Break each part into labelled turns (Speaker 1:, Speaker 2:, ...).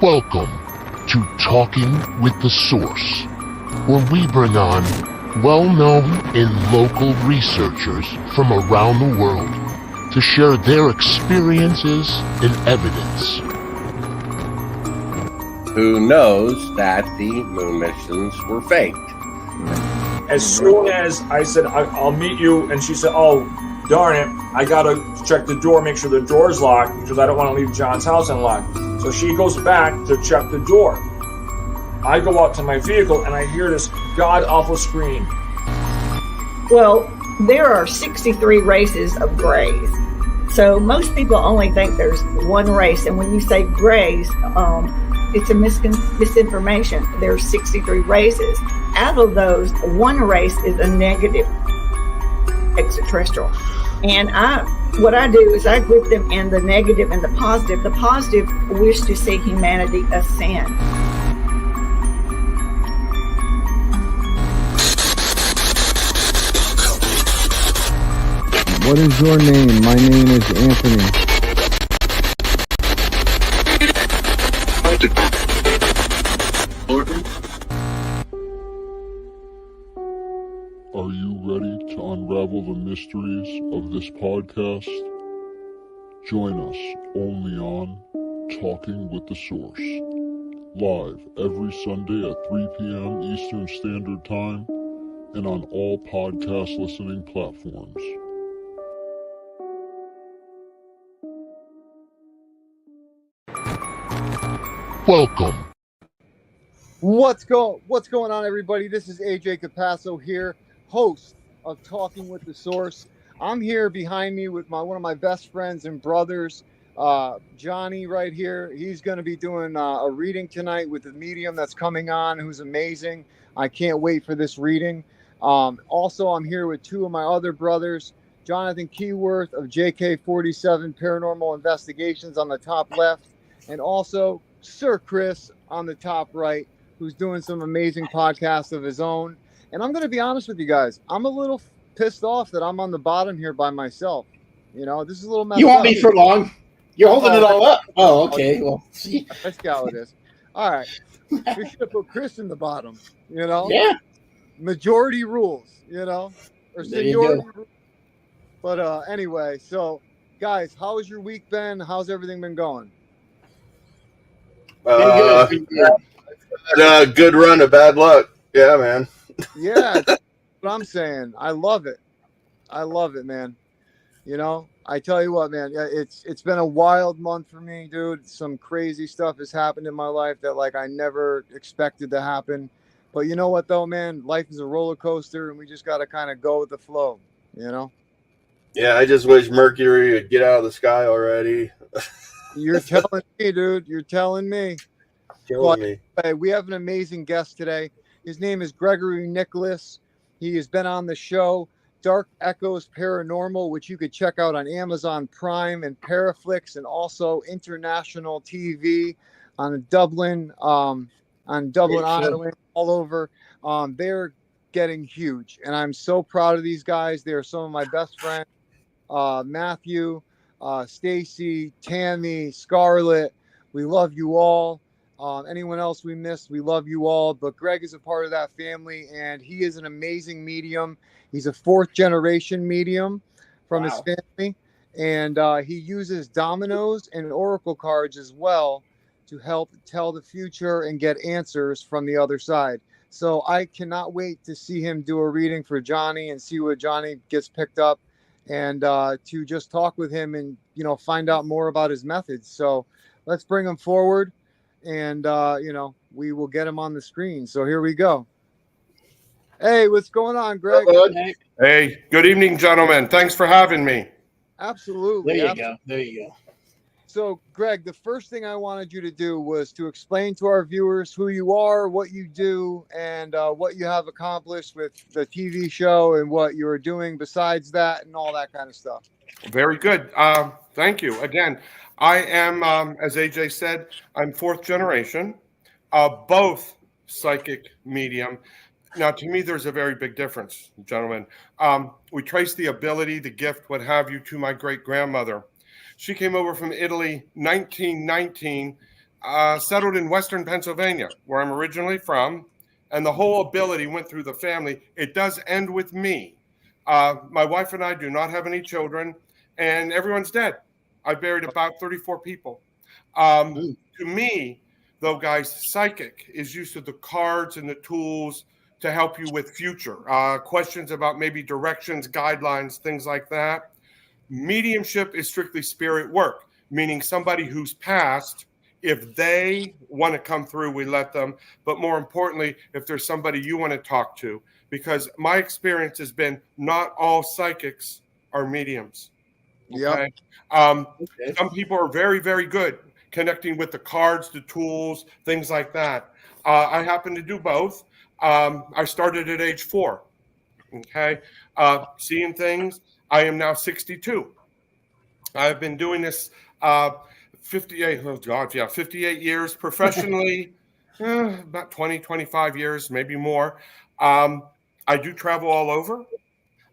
Speaker 1: Welcome to Talking with the Source, where we bring on well-known and local researchers from around the world to share their experiences and evidence.
Speaker 2: Who knows that the moon missions were faked?
Speaker 3: As soon as I said, I'll meet you, and she said, oh, darn it, I gotta check the door, make sure the door's locked, because I don't want to leave John's house unlocked. So she goes back to check the door. I go out to my vehicle, and I hear this god-awful scream.
Speaker 4: Well, there are 63 races of grays. So most people only think there's one race, and when you say grays, it's a misinformation. There are 63 races. Out of those, one race is a negative extraterrestrial. And what I do is I group them in the negative and the positive. The positive wish to see humanity ascend.
Speaker 5: What is your name? My name is Anthony.
Speaker 1: Are you ready to unravel the mysteries of this podcast? Join us only on Talking with the Source, live every Sunday at 3 p.m. Eastern Standard Time and on all podcast listening platforms. Welcome.
Speaker 5: What's going on, everybody? This is AJ Capasso here, host of Talking with the Source. I'm here behind me with one of my best friends and brothers, Johnny, right here. He's going to be doing a reading tonight with the medium that's coming on, who's amazing. I can't wait for this reading. Also, I'm here with two of my other brothers, Jonathan Keyworth of JK47 Paranormal Investigations on the top left, and also Sir Chris on the top right, who's doing some amazing podcasts of his own. And I'm going to be honest with you guys. I'm a little pissed off that I'm on the bottom here by myself. You know, this is a little messed up.
Speaker 6: You won't be for long. You're holding it all up. Oh, okay. Well, see.
Speaker 5: Let's see how it is. All right. We should have put Chris in the bottom, you know?
Speaker 6: Yeah.
Speaker 5: Majority rules, you know? Or
Speaker 6: There you
Speaker 5: seniority
Speaker 6: go.
Speaker 5: rules. But anyway, so guys, how has your week been? How's everything been going?
Speaker 6: Been good.
Speaker 2: Good run of bad luck. Yeah, man.
Speaker 5: Yeah, that's what I'm saying. I love it. I love it, man. You know, I tell you what, man, it's been a wild month for me, dude. Some crazy stuff has happened in my life that like I never expected to happen. But you know what though, man? Life is a roller coaster and we just got to kind of go with the flow, you know?
Speaker 2: Yeah, I just wish Mercury would get out of the sky already.
Speaker 5: You're telling me, dude. You're telling me.
Speaker 2: Killing me.
Speaker 5: Hey, we have an amazing guest today. His name is Gregory Nicholas. He has been on the show Dark Echoes Paranormal, which you could check out on Amazon Prime and Paraflix, and also international TV on Dublin, Ireland, all over. They're getting huge, and I'm so proud of these guys. They're some of my best friends. Matthew, Stacy, Tammy, Scarlett. We love you all. Anyone else we missed, we love you all. But Greg is a part of that family, and he is an amazing medium. He's a fourth generation medium from his family, and he uses dominos and oracle cards as well to help tell the future and get answers from the other side. So I cannot wait to see him do a reading for Johnny and see what Johnny gets picked up, and to just talk with him and, you know, find out more about his methods. So let's bring him forward, and you know, we will get him on the screen. So here we go. Hey, what's going on, Greg?
Speaker 7: Hey, good evening, gentlemen. Thanks for having me.
Speaker 5: Absolutely.
Speaker 6: There you go. There you go.
Speaker 5: So, Greg, the first thing I wanted you to do was to explain to our viewers who you are, what you do, and what you have accomplished with the TV show and what you are doing besides that and all that kind of stuff.
Speaker 7: Very good. Thank you. Again, I am, as AJ said, I'm fourth generation, both psychic medium. Now, to me, there's a very big difference, gentlemen. We trace the ability, the gift, what have you, to my great-grandmother. She came over from Italy, 1919, settled in Western Pennsylvania, where I'm originally from, and the whole ability went through the family. It does end with me. My wife and I do not have any children, and everyone's dead. I buried about 34 people. To me, though, guys, psychic is used to the cards and the tools to help you with future questions about maybe directions, guidelines, things like that. Mediumship is strictly spirit work, meaning somebody who's passed. If they want to come through, we let them. But more importantly, if there's somebody you want to talk to, because my experience has been not all psychics are mediums. Okay? Some people are very, very good connecting with the cards, the tools, things like that. I happen to do both. I started at age 4. Okay, seeing things. I am now 62. I've been doing this 58 years professionally, about 20, 25 years, maybe more. I do travel all over.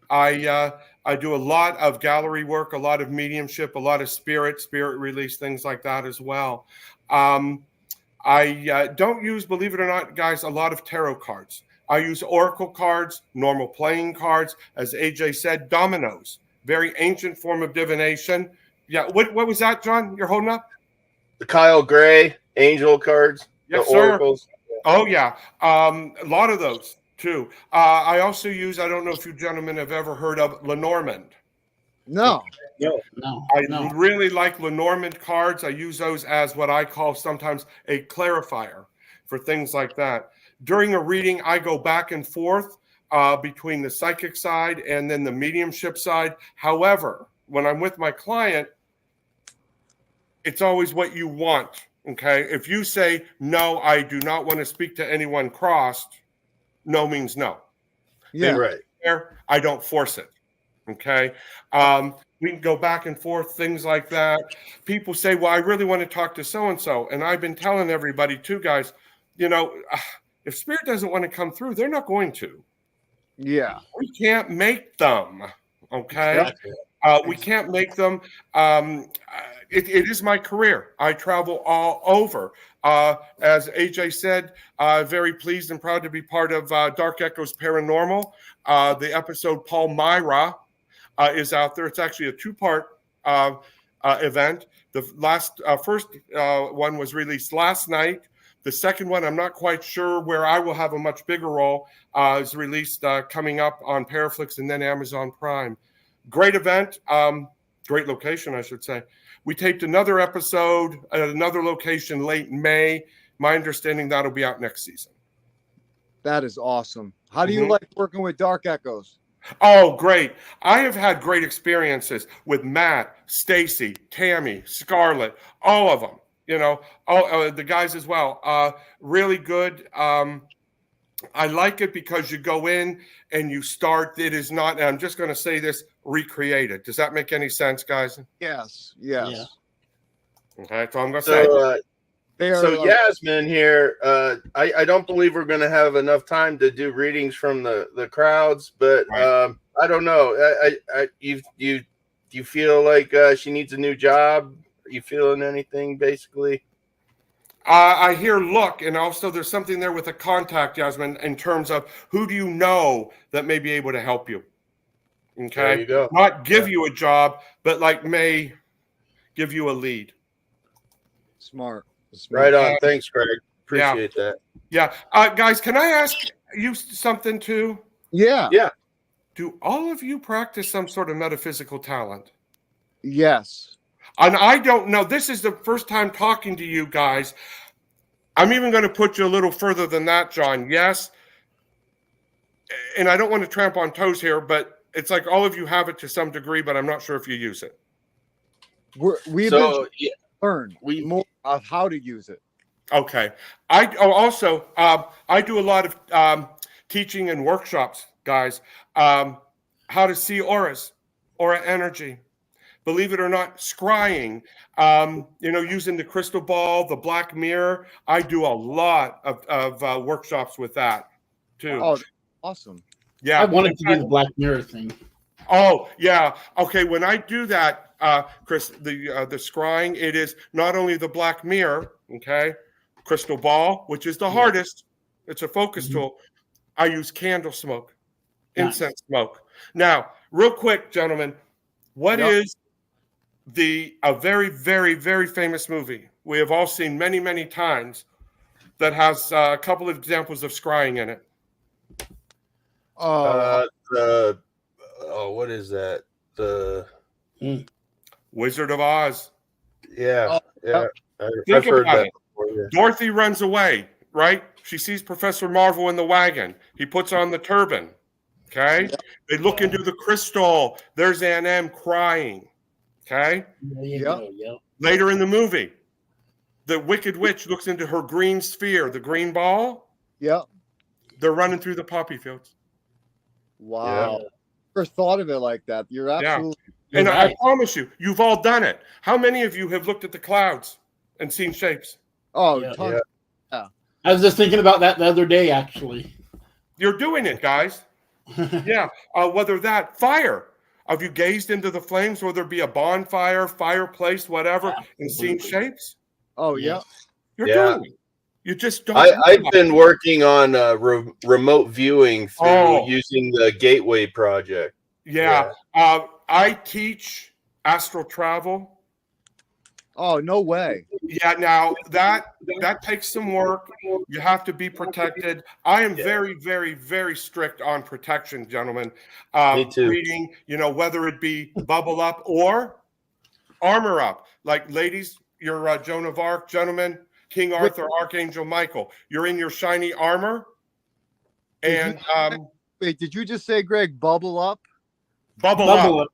Speaker 7: I do a lot of gallery work, a lot of mediumship, a lot of spirit release, things like that as well. I don't use, believe it or not, guys, a lot of tarot cards. I use oracle cards, normal playing cards, as AJ said, dominos, very ancient form of divination. Yeah, what was that, John? You're holding up?
Speaker 2: The Kyle Gray angel cards,
Speaker 7: Yes,
Speaker 2: the
Speaker 7: sir.
Speaker 2: oracles.
Speaker 7: Oh, yeah. A lot of those, too. I also use, I don't know if you gentlemen have ever heard of Lenormand.
Speaker 5: No.
Speaker 7: I really like Lenormand cards. I use those as what I call sometimes a clarifier for things like that. During a reading, I go back and forth between the psychic side and then the mediumship side. However, when I'm with my client, it's always what you want, okay? If you say, no, I do not want to speak to anyone crossed, no means no.
Speaker 5: Yeah.
Speaker 2: Right.
Speaker 7: I don't force it, okay? We can go back and forth, things like that. People say, well, I really want to talk to so-and-so. And I've been telling everybody too, guys, if spirit doesn't want to come through, they're not going to.
Speaker 5: Yeah.
Speaker 7: We can't make them, okay? We can't make them. It is my career. I travel all over. As AJ said, very pleased and proud to be part of Dark Echoes Paranormal. The episode Palmyra is out there. It's actually a 2-part event. The first one was released last night. The second one, I'm not quite sure, where I will have a much bigger role, is released coming up on Paraflix and then Amazon Prime. Great event, great location, I should say. We taped another episode at another location late May. My understanding that'll be out next season.
Speaker 5: That is awesome. How do you like working with Dark Echoes?
Speaker 7: Oh, great. I have had great experiences with Matt, Stacy, Tammy, Scarlett, all of them. The guys as well. Really good. I like it because you go in and you start. It is not, and I'm just going to say this, recreated. Does that make any sense, guys?
Speaker 5: Yes.
Speaker 6: Yeah.
Speaker 7: Okay, that's all I'm going to say.
Speaker 2: So Yasmin here, I don't believe we're going to have enough time to do readings from the crowds, but
Speaker 7: Right.
Speaker 2: I don't know. You feel like she needs a new job? Are you feeling anything, basically?
Speaker 7: I hear look, and also there's something there with a contact, Yasmin, in terms of who do you know that may be able to help you. Okay,
Speaker 2: There you go.
Speaker 7: Not give you a job, but like may give you a lead.
Speaker 5: Smart.
Speaker 2: Right on. Thanks, Craig. Appreciate that.
Speaker 7: Yeah, guys, can I ask you something too?
Speaker 5: Yeah.
Speaker 2: Yeah.
Speaker 7: Do all of you practice some sort of metaphysical talent?
Speaker 5: Yes.
Speaker 7: And I don't know. This is the first time talking to you guys. I'm even going to put you a little further than that, John. Yes. And I don't want to tramp on toes here, but it's like all of you have it to some degree, but I'm not sure if you use it.
Speaker 5: learn more of how to use it.
Speaker 7: Okay. I do a lot of teaching and workshops, guys. How to see auras, aura energy. Believe it or not, scrying, using the crystal ball, the black mirror. I do a lot of workshops with that too.
Speaker 5: Oh, awesome.
Speaker 7: Yeah.
Speaker 6: I wanted to do the Black Mirror thing.
Speaker 7: Oh, yeah. Okay. When I do that, Chris, the scrying, it is not only the black mirror, okay, crystal ball, which is the hardest. It's a focus tool. I use candle smoke, incense smoke. Now, real quick, gentlemen, what is a very, very, very famous movie we have all seen many, many times that has a couple of examples of scrying in it?
Speaker 2: What is that? The
Speaker 7: Wizard of Oz.
Speaker 2: Yeah.
Speaker 7: Think
Speaker 2: I've heard
Speaker 7: about
Speaker 2: that
Speaker 7: it.
Speaker 2: before. Yeah.
Speaker 7: Dorothy runs away, right? She sees Professor Marvel in the wagon. He puts on the turban. Okay. They look into the crystal. There's Aunt M crying. Okay. Later in the movie, the Wicked Witch looks into her green sphere, the green ball.
Speaker 5: Yep.
Speaker 7: They're running through the poppy fields.
Speaker 5: Wow. Never thought of it like that. You're absolutely
Speaker 7: And I promise you, you've all done it. How many of you have looked at the clouds and seen shapes?
Speaker 5: Oh,
Speaker 6: yeah. I was just thinking about that the other day, actually.
Speaker 7: You're doing it, guys. Whether that fire. Have you gazed into the flames, whether it be a bonfire, fireplace, whatever, and seen shapes?
Speaker 5: Oh, yeah.
Speaker 7: You're doing it. You just don't.
Speaker 2: I've been working on remote viewing through using the Gateway Project.
Speaker 7: Yeah. I teach astral travel.
Speaker 5: Oh, no way.
Speaker 7: Yeah, now that takes some work. You have to be protected. I am very, very, very strict on protection, gentlemen.
Speaker 2: Me too.
Speaker 7: Reading, whether it be bubble up or armor up. Like, ladies, you're Joan of Arc, gentlemen, King Arthur, Archangel Michael. You're in your shiny armor. And
Speaker 5: wait, did you just say, Greg, bubble up?
Speaker 7: Bubble up.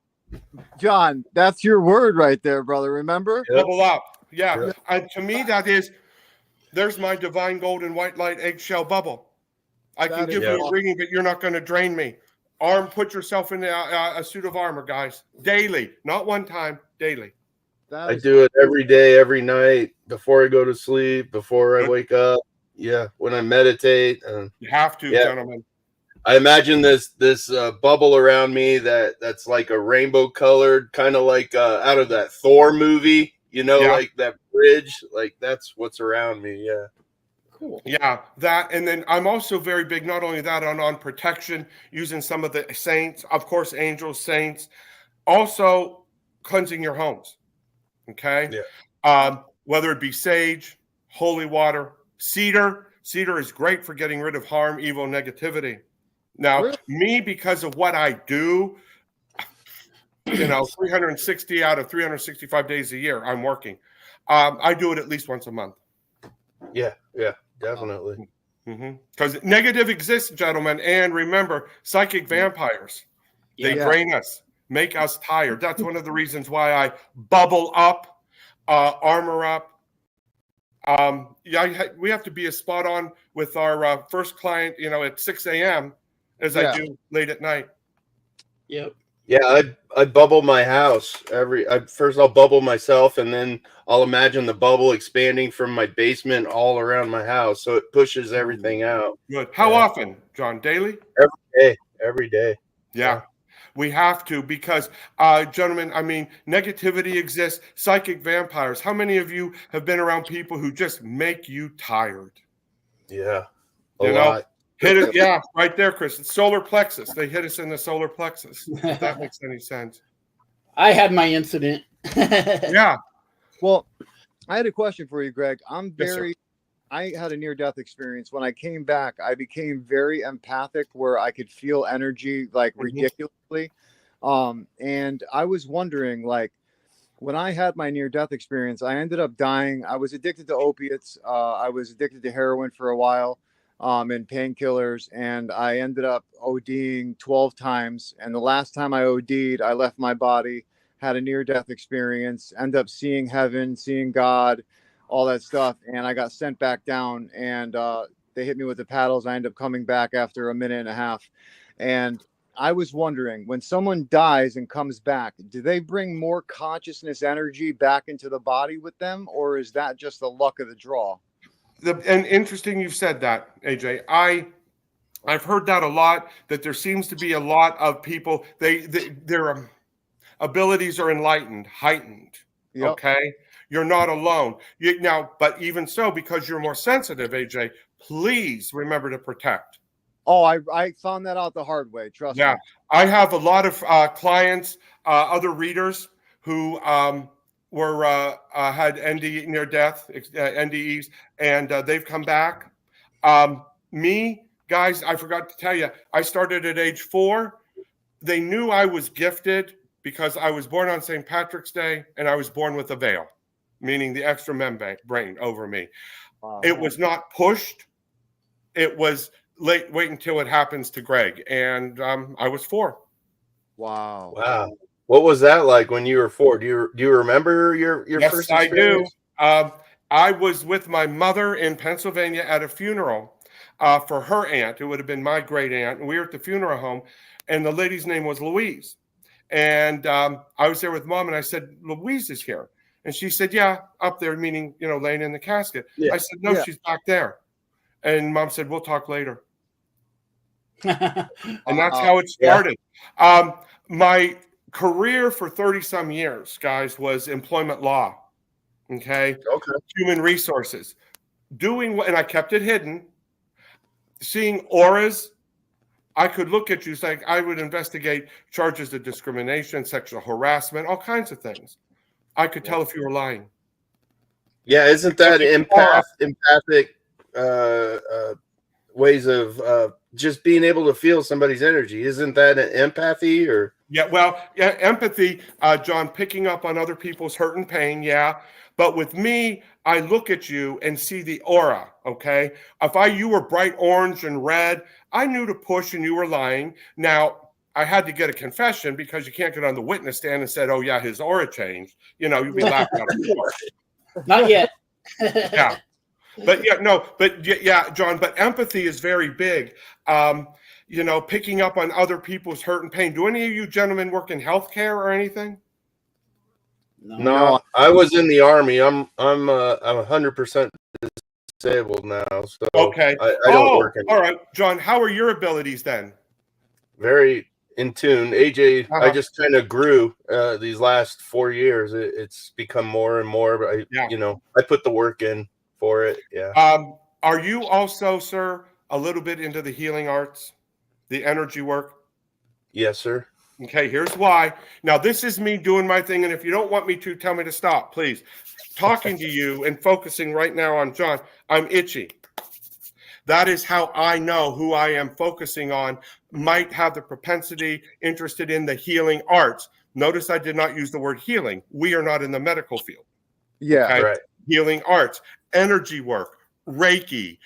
Speaker 5: John, that's your word right there, brother. Remember?
Speaker 7: Bubble up. Yeah. And to me, there's my divine golden white light eggshell bubble. I can give you a reading, but you're not going to drain me. Put yourself in a suit of armor, guys. Daily. Not one time. Daily.
Speaker 2: I do it every day, every night, before I go to sleep, before I wake up. Yeah. When I meditate.
Speaker 7: You have to, gentlemen.
Speaker 2: I imagine this bubble around me that's like a rainbow colored, kind of like out of that Thor movie, like that bridge, like that's what's around me. Yeah.
Speaker 7: Cool. Yeah, that. And then I'm also very big, not only that, on protection, using some of the saints, of course, angels, saints, also cleansing your homes. Okay. Yeah. Whether it be sage, holy water, cedar. Cedar is great for getting rid of harm, evil, negativity. Now, me, because of what I do, 360 out of 365 days a year, I'm working. I do it at least once a month.
Speaker 2: Yeah, definitely.
Speaker 7: Because negative exists, gentlemen. And remember, psychic vampires, they drain us, make us tired. That's one of the reasons why I bubble up, armor up. We have to be as spot on with our first client, at 6 a.m. as I do late at night.
Speaker 6: Yep.
Speaker 2: Yeah, I bubble my house first I'll bubble myself, and then I'll imagine the bubble expanding from my basement all around my house, so it pushes everything out.
Speaker 7: Good. How often, John? Daily?
Speaker 2: Every day.
Speaker 7: Yeah. We have to, because, gentlemen, negativity exists. Psychic vampires. How many of you have been around people who just make you tired?
Speaker 2: Yeah, a lot.
Speaker 7: Hit it, yeah, right there, Chris. It's solar plexus. They hit us in the solar plexus. If that makes any sense.
Speaker 6: I had my incident.
Speaker 7: Yeah.
Speaker 5: Well, I had a question for you, Greg. I had a near-death experience. When I came back, I became very empathic, where I could feel energy like ridiculously. And I was wondering, like, when I had my near-death experience, I ended up dying. I was addicted to opiates. I was addicted to heroin for a while. And painkillers, and I ended up ODing 12 times. And the last time I OD'd, I left my body had a near-death experience, ended up seeing heaven, seeing God, all that stuff, and I got sent back down, and they hit me with the paddles. I ended up coming back after a minute and a half, and I was wondering, when someone dies and comes back, do they bring more consciousness energy back into the body with them, or is that just the luck of the draw?
Speaker 7: And interesting you've said that, AJ. I've heard that a lot, that there seems to be a lot of people, their abilities are enlightened, heightened.
Speaker 5: Yep.
Speaker 7: Okay? You're not alone. But even so, because you're more sensitive, AJ, please remember to protect.
Speaker 5: Oh, I found that out the hard way. Trust me.
Speaker 7: I have a lot of clients, other readers who had NDE near death NDEs, and they've come back. Me, guys, I forgot to tell you, I started at age 4. They knew I was gifted because I was born on St. Patrick's Day, and I was born with a veil, meaning the extra membrane over me.
Speaker 5: Wow.
Speaker 7: It was not pushed. It was wait until it happens to Greg, and I was 4.
Speaker 5: Wow.
Speaker 2: What was that like when you were 4? Do you remember your first experience?
Speaker 7: I do. I was with my mother in Pennsylvania at a funeral for her aunt. It would have been my great aunt, and we were at the funeral home, and the lady's name was Louise. And I was there with Mom, and I said, Louise is here. And she said, yeah, up there, meaning, laying in the casket. Yeah. I said, no, she's back there. And Mom said, we'll talk later. And that's how it started. Yeah. My career for 30-some years, guys, was employment law. Okay. Human resources. And I kept it hidden. Seeing auras. I could look at you, like I would investigate charges of discrimination, sexual harassment, all kinds of things. I could tell if you were lying.
Speaker 2: Yeah, isn't that empathic ways of just being able to feel somebody's energy? Isn't that an empathy? Or
Speaker 7: empathy, John, picking up on other people's hurt and pain, yeah. But with me, I look at you and see the aura, okay? If you were bright orange and red, I knew to push and you were lying. Now, I had to get a confession because you can't get on the witness stand and said, oh, yeah, his aura changed. You'd be laughing out of court.
Speaker 6: Not yet.
Speaker 7: Yeah. John, but empathy is very big. Picking up on other people's hurt and pain. Do any of you gentlemen work in healthcare or anything?
Speaker 2: No, I was in the Army. I'm 100% disabled now. So
Speaker 7: okay,
Speaker 2: I don't work in.
Speaker 7: All right, John. How are your abilities then?
Speaker 2: Very in tune. AJ, I just kind of grew these last 4 years. It's become more and more. But I put the work in for it. Yeah.
Speaker 7: Are you also, sir, a little bit into the healing arts, the energy work?
Speaker 2: Yes, sir.
Speaker 7: Okay, here's why. Now, this is me doing my thing, and if you don't want me to, tell me to stop, please. Talking to you and focusing right now on John, I'm itchy. That is how I know who I am focusing on might have the propensity interested in the healing arts. Notice I did not use the word healing. We are not in the medical field.
Speaker 5: Yeah,
Speaker 7: okay?
Speaker 2: Right.
Speaker 7: Healing arts, energy work, Reiki,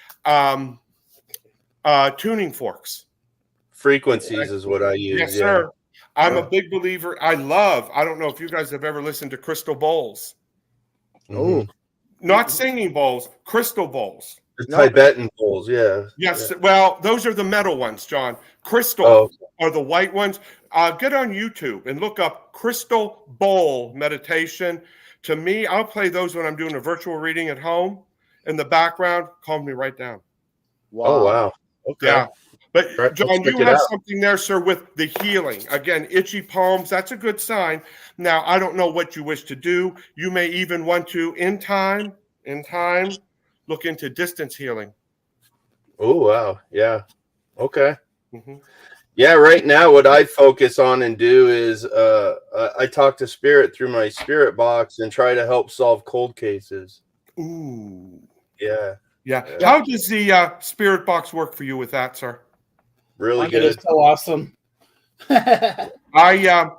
Speaker 7: tuning forks.
Speaker 2: Frequencies is what I use.
Speaker 7: Yes, sir. I'm a big believer. I don't know if you guys have ever listened to crystal bowls.
Speaker 2: Oh,
Speaker 7: not singing bowls, crystal bowls.
Speaker 2: Tibetan bowls, yeah.
Speaker 7: Yes,
Speaker 2: yeah.
Speaker 7: Well, those are the metal ones, John. Crystal are the white ones. Get on YouTube and look up crystal bowl meditation. To me, I'll play those when I'm doing a virtual reading at home. In the background, calm me right down.
Speaker 2: Wow. Oh, wow. Okay.
Speaker 7: Yeah. But John, you have something there, sir, with the healing. Again, itchy palms, that's a good sign. Now, I don't know what you wish to do. You may even want to, in time, look into distance healing.
Speaker 2: Oh, wow. Yeah. Okay. Mm-hmm. Yeah, right now what I focus on and do is I talk to spirit through my spirit box and try to help solve cold cases.
Speaker 7: Ooh.
Speaker 2: Yeah.
Speaker 7: How does the spirit box work for you with that, sir?
Speaker 2: Really good.
Speaker 6: It's so awesome.
Speaker 7: I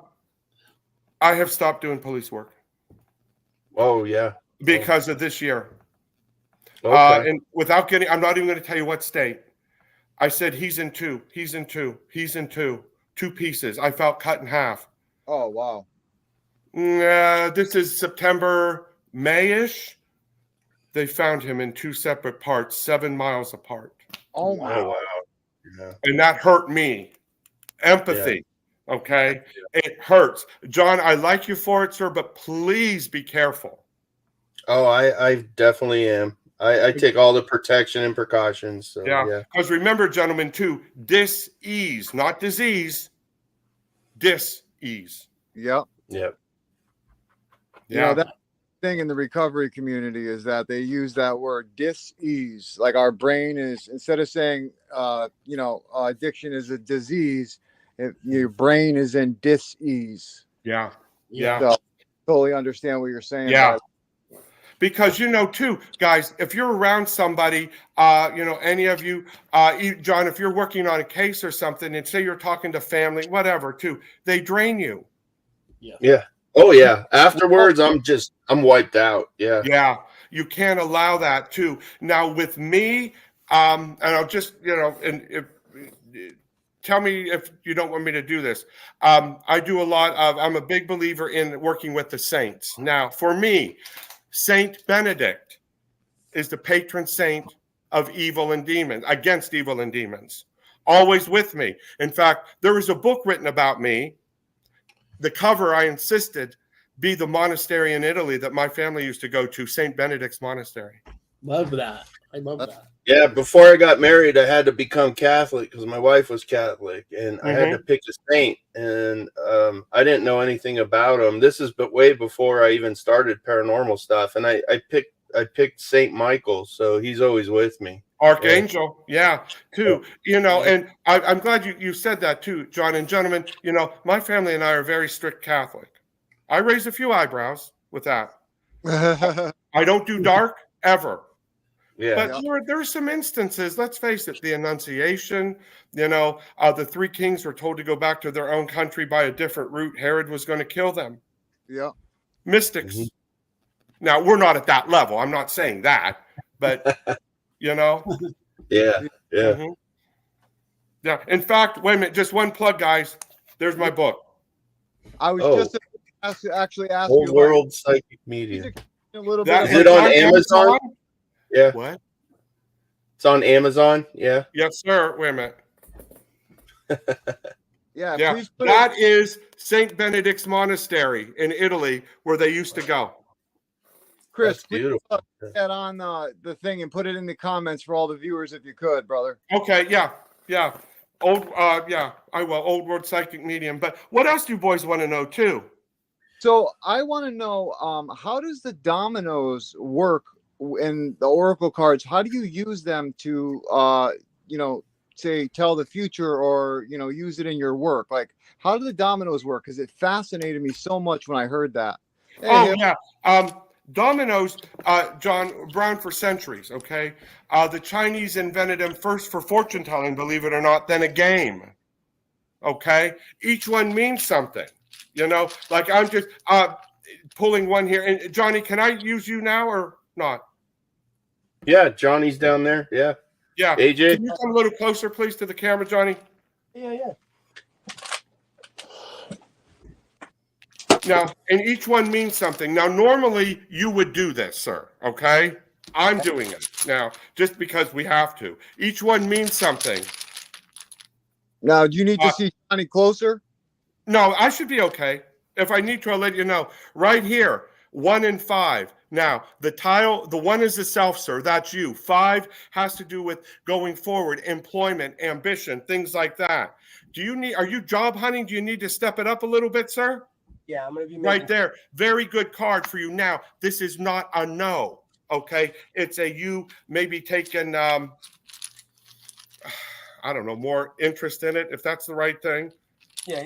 Speaker 7: have stopped doing police work.
Speaker 2: Oh, yeah.
Speaker 7: Because of this year.
Speaker 2: Okay.
Speaker 7: And without getting, I'm not even going to tell you what state. I said, he's in two pieces. I felt cut in half.
Speaker 5: Oh, wow.
Speaker 7: This is September, May-ish. They found him in 2 separate parts, 7 miles apart.
Speaker 5: Oh,
Speaker 2: wow. Wow. Yeah.
Speaker 7: And that hurt me. Empathy. Yeah. Okay. It hurts. John, I like you for it, sir, but please be careful.
Speaker 2: Oh, I definitely am. I take all the protection and precautions. So,
Speaker 7: yeah. Because remember, gentlemen, too, dis-ease, not disease, dis-ease.
Speaker 5: Yep.
Speaker 2: Yep.
Speaker 5: You know, that thing in the recovery community is that they use that word dis-ease. Like our brain is, instead of saying, addiction is a disease, your brain is in dis-ease.
Speaker 7: Yeah. Yeah.
Speaker 5: So totally understand what you're saying.
Speaker 7: Yeah. Because, too, guys, if you're around somebody, any of you, John, if you're working on a case or something and say you're talking to family, whatever, too, they drain you.
Speaker 2: Yeah. Yeah. Oh, yeah. Afterwards, I'm wiped out. Yeah.
Speaker 7: Yeah. You can't allow that, too. Now, with me, and I'll just, tell me if you don't want me to do this. I do a lot of, I'm a big believer in working with the saints. Now, for me, Saint Benedict is the patron saint of evil and demons, against evil and demons. Always with me. In fact, there was a book written about me. The cover, I insisted, be the monastery in Italy that my family used to go to, Saint Benedict's Monastery.
Speaker 6: Love that. I love that.
Speaker 2: Yeah, before I got married, I had to become Catholic because my wife was Catholic, and I had to pick a saint, and I didn't know anything about them. This is way before I even started paranormal stuff, and I picked Saint Michael, so he's always with me.
Speaker 7: Archangel, yeah, too. And I'm glad you said that too, John. And gentlemen, my family and I are very strict Catholic. I raise a few eyebrows with that. I don't do dark ever.
Speaker 2: Yeah.
Speaker 7: But there's some instances, let's face it, the Annunciation, the 3 kings were told to go back to their own country by a different route. Herod was going to kill them.
Speaker 5: Yeah.
Speaker 7: Mystics. Mm-hmm. Now, we're not at that level. I'm not saying that, but,
Speaker 2: Yeah. Yeah.
Speaker 7: Mm-hmm. Yeah. In fact, wait a minute, just one plug, guys. There's my book.
Speaker 5: I was just actually asking
Speaker 2: Whole World Psychic Medium.
Speaker 5: A little
Speaker 2: bit. Is it on Amazon? Yeah.
Speaker 7: What?
Speaker 2: It's on Amazon. Yeah.
Speaker 7: Yes, sir. Wait a minute.
Speaker 5: Yeah.
Speaker 7: Yeah. That is Saint Benedict's Monastery in Italy, where they used to go.
Speaker 5: Chris, please put that on the thing and put it in the comments for all the viewers if you could, brother.
Speaker 7: Okay. Yeah. Yeah. I will. Old World Psychic Medium. But what else do you boys want to know too?
Speaker 5: So I want to know, how does the dominoes work in the oracle cards? How do you use them to, say tell the future or, use it in your work? Like, how do the dominoes work? Because it fascinated me so much when I heard that.
Speaker 7: Yeah. Dominoes, John, Brown for centuries, okay? The Chinese invented them first for fortune telling, believe it or not, then a game, okay? Each one means something, like I'm just pulling one here. And Johnny, can I use you now or not?
Speaker 2: Yeah, Johnny's down there. Yeah.
Speaker 7: Yeah.
Speaker 2: AJ?
Speaker 7: Can you come a little closer, please, to the camera, Johnny?
Speaker 6: Yeah.
Speaker 7: Now, and each one means something. Now, normally you would do this, sir, okay? I'm doing it now just because we have to. Each one means something.
Speaker 5: Now, do you need to see Johnny closer?
Speaker 7: No, I should be okay. If I need to, I'll let you know. Right here, 1 and 5. Now, the 1 is the self, sir. That's you. 5 has to do with going forward, employment, ambition, things like that. Are you job hunting? Do you need to step it up a little bit, sir?
Speaker 6: Yeah, I'm going to be
Speaker 7: right there. Very good card for you. Now, this is not a no, okay? It's a you maybe taking, I don't know, more interest in it, if that's the right thing.
Speaker 6: Yeah.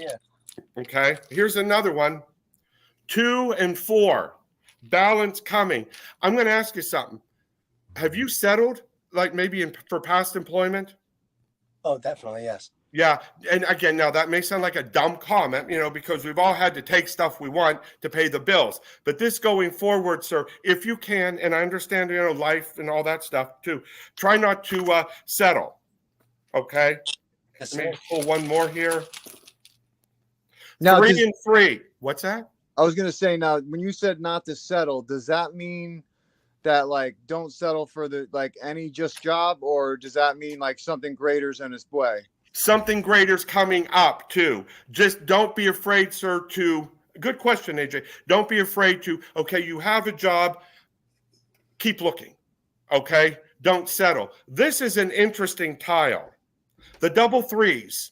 Speaker 7: Okay, here's another one. 2 and 4, balance coming. I'm going to ask you something. Have you settled, like maybe for past employment?
Speaker 6: Oh, definitely, yes.
Speaker 7: Yeah, and again, now that may sound like a dumb comment, because we've all had to take stuff we want to pay the bills. But this going forward, sir, if you can, and I understand, life and all that stuff too, try not to settle, okay?
Speaker 6: Yes,
Speaker 7: Let me pull one more here.
Speaker 5: Now,
Speaker 7: 3 and 3. What's that?
Speaker 5: I was gonna say now, when you said not to settle, does that mean that like don't settle for the like any just job, or does that mean like something greater's in its way?
Speaker 7: Something greater's coming up too. Just don't be afraid, sir, to good question, AJ. Don't be afraid to, okay, you have a job, keep looking. Okay? Don't settle. This is an interesting tile. The double threes.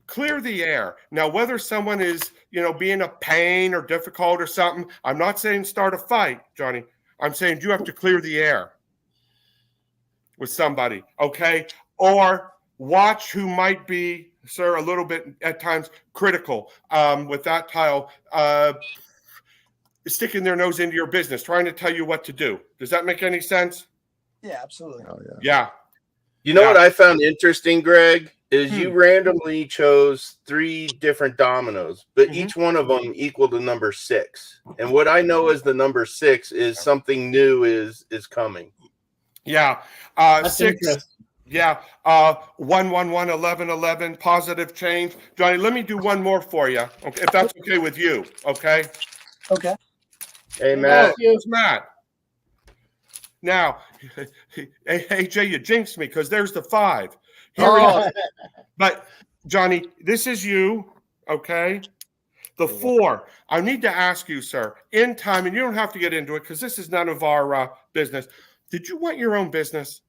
Speaker 7: Clear the air. Now, whether someone is, being a pain or difficult or something, I'm not saying start a fight, Johnny. I'm saying you have to clear the air with somebody, okay? Or watch who might be, sir, a little bit at times critical with that tile, sticking their nose into your business, trying to tell you what to do. Does that make any sense?
Speaker 6: Yeah, absolutely.
Speaker 5: Oh yeah.
Speaker 7: Yeah.
Speaker 2: You know what I found interesting, Greg, is you randomly chose 3 different dominoes, but each one of them equaled the number 6. And what I know is the number 6 is something new is coming.
Speaker 7: Yeah.
Speaker 6: That's
Speaker 7: 6.
Speaker 6: interesting.
Speaker 7: Yeah. 1, 1, 1, 11, 11, positive change. Johnny, let me do one more for you, okay, if that's okay with you, okay?
Speaker 6: Okay.
Speaker 2: Hey, Matt.
Speaker 7: Here's Matt. Now, AJ, you jinxed me because there's the 5. Here but, Johnny, this is you, okay? The 4. I need to ask you, sir, in time, and you don't have to get into it because this is none of our business. Did you want your own business?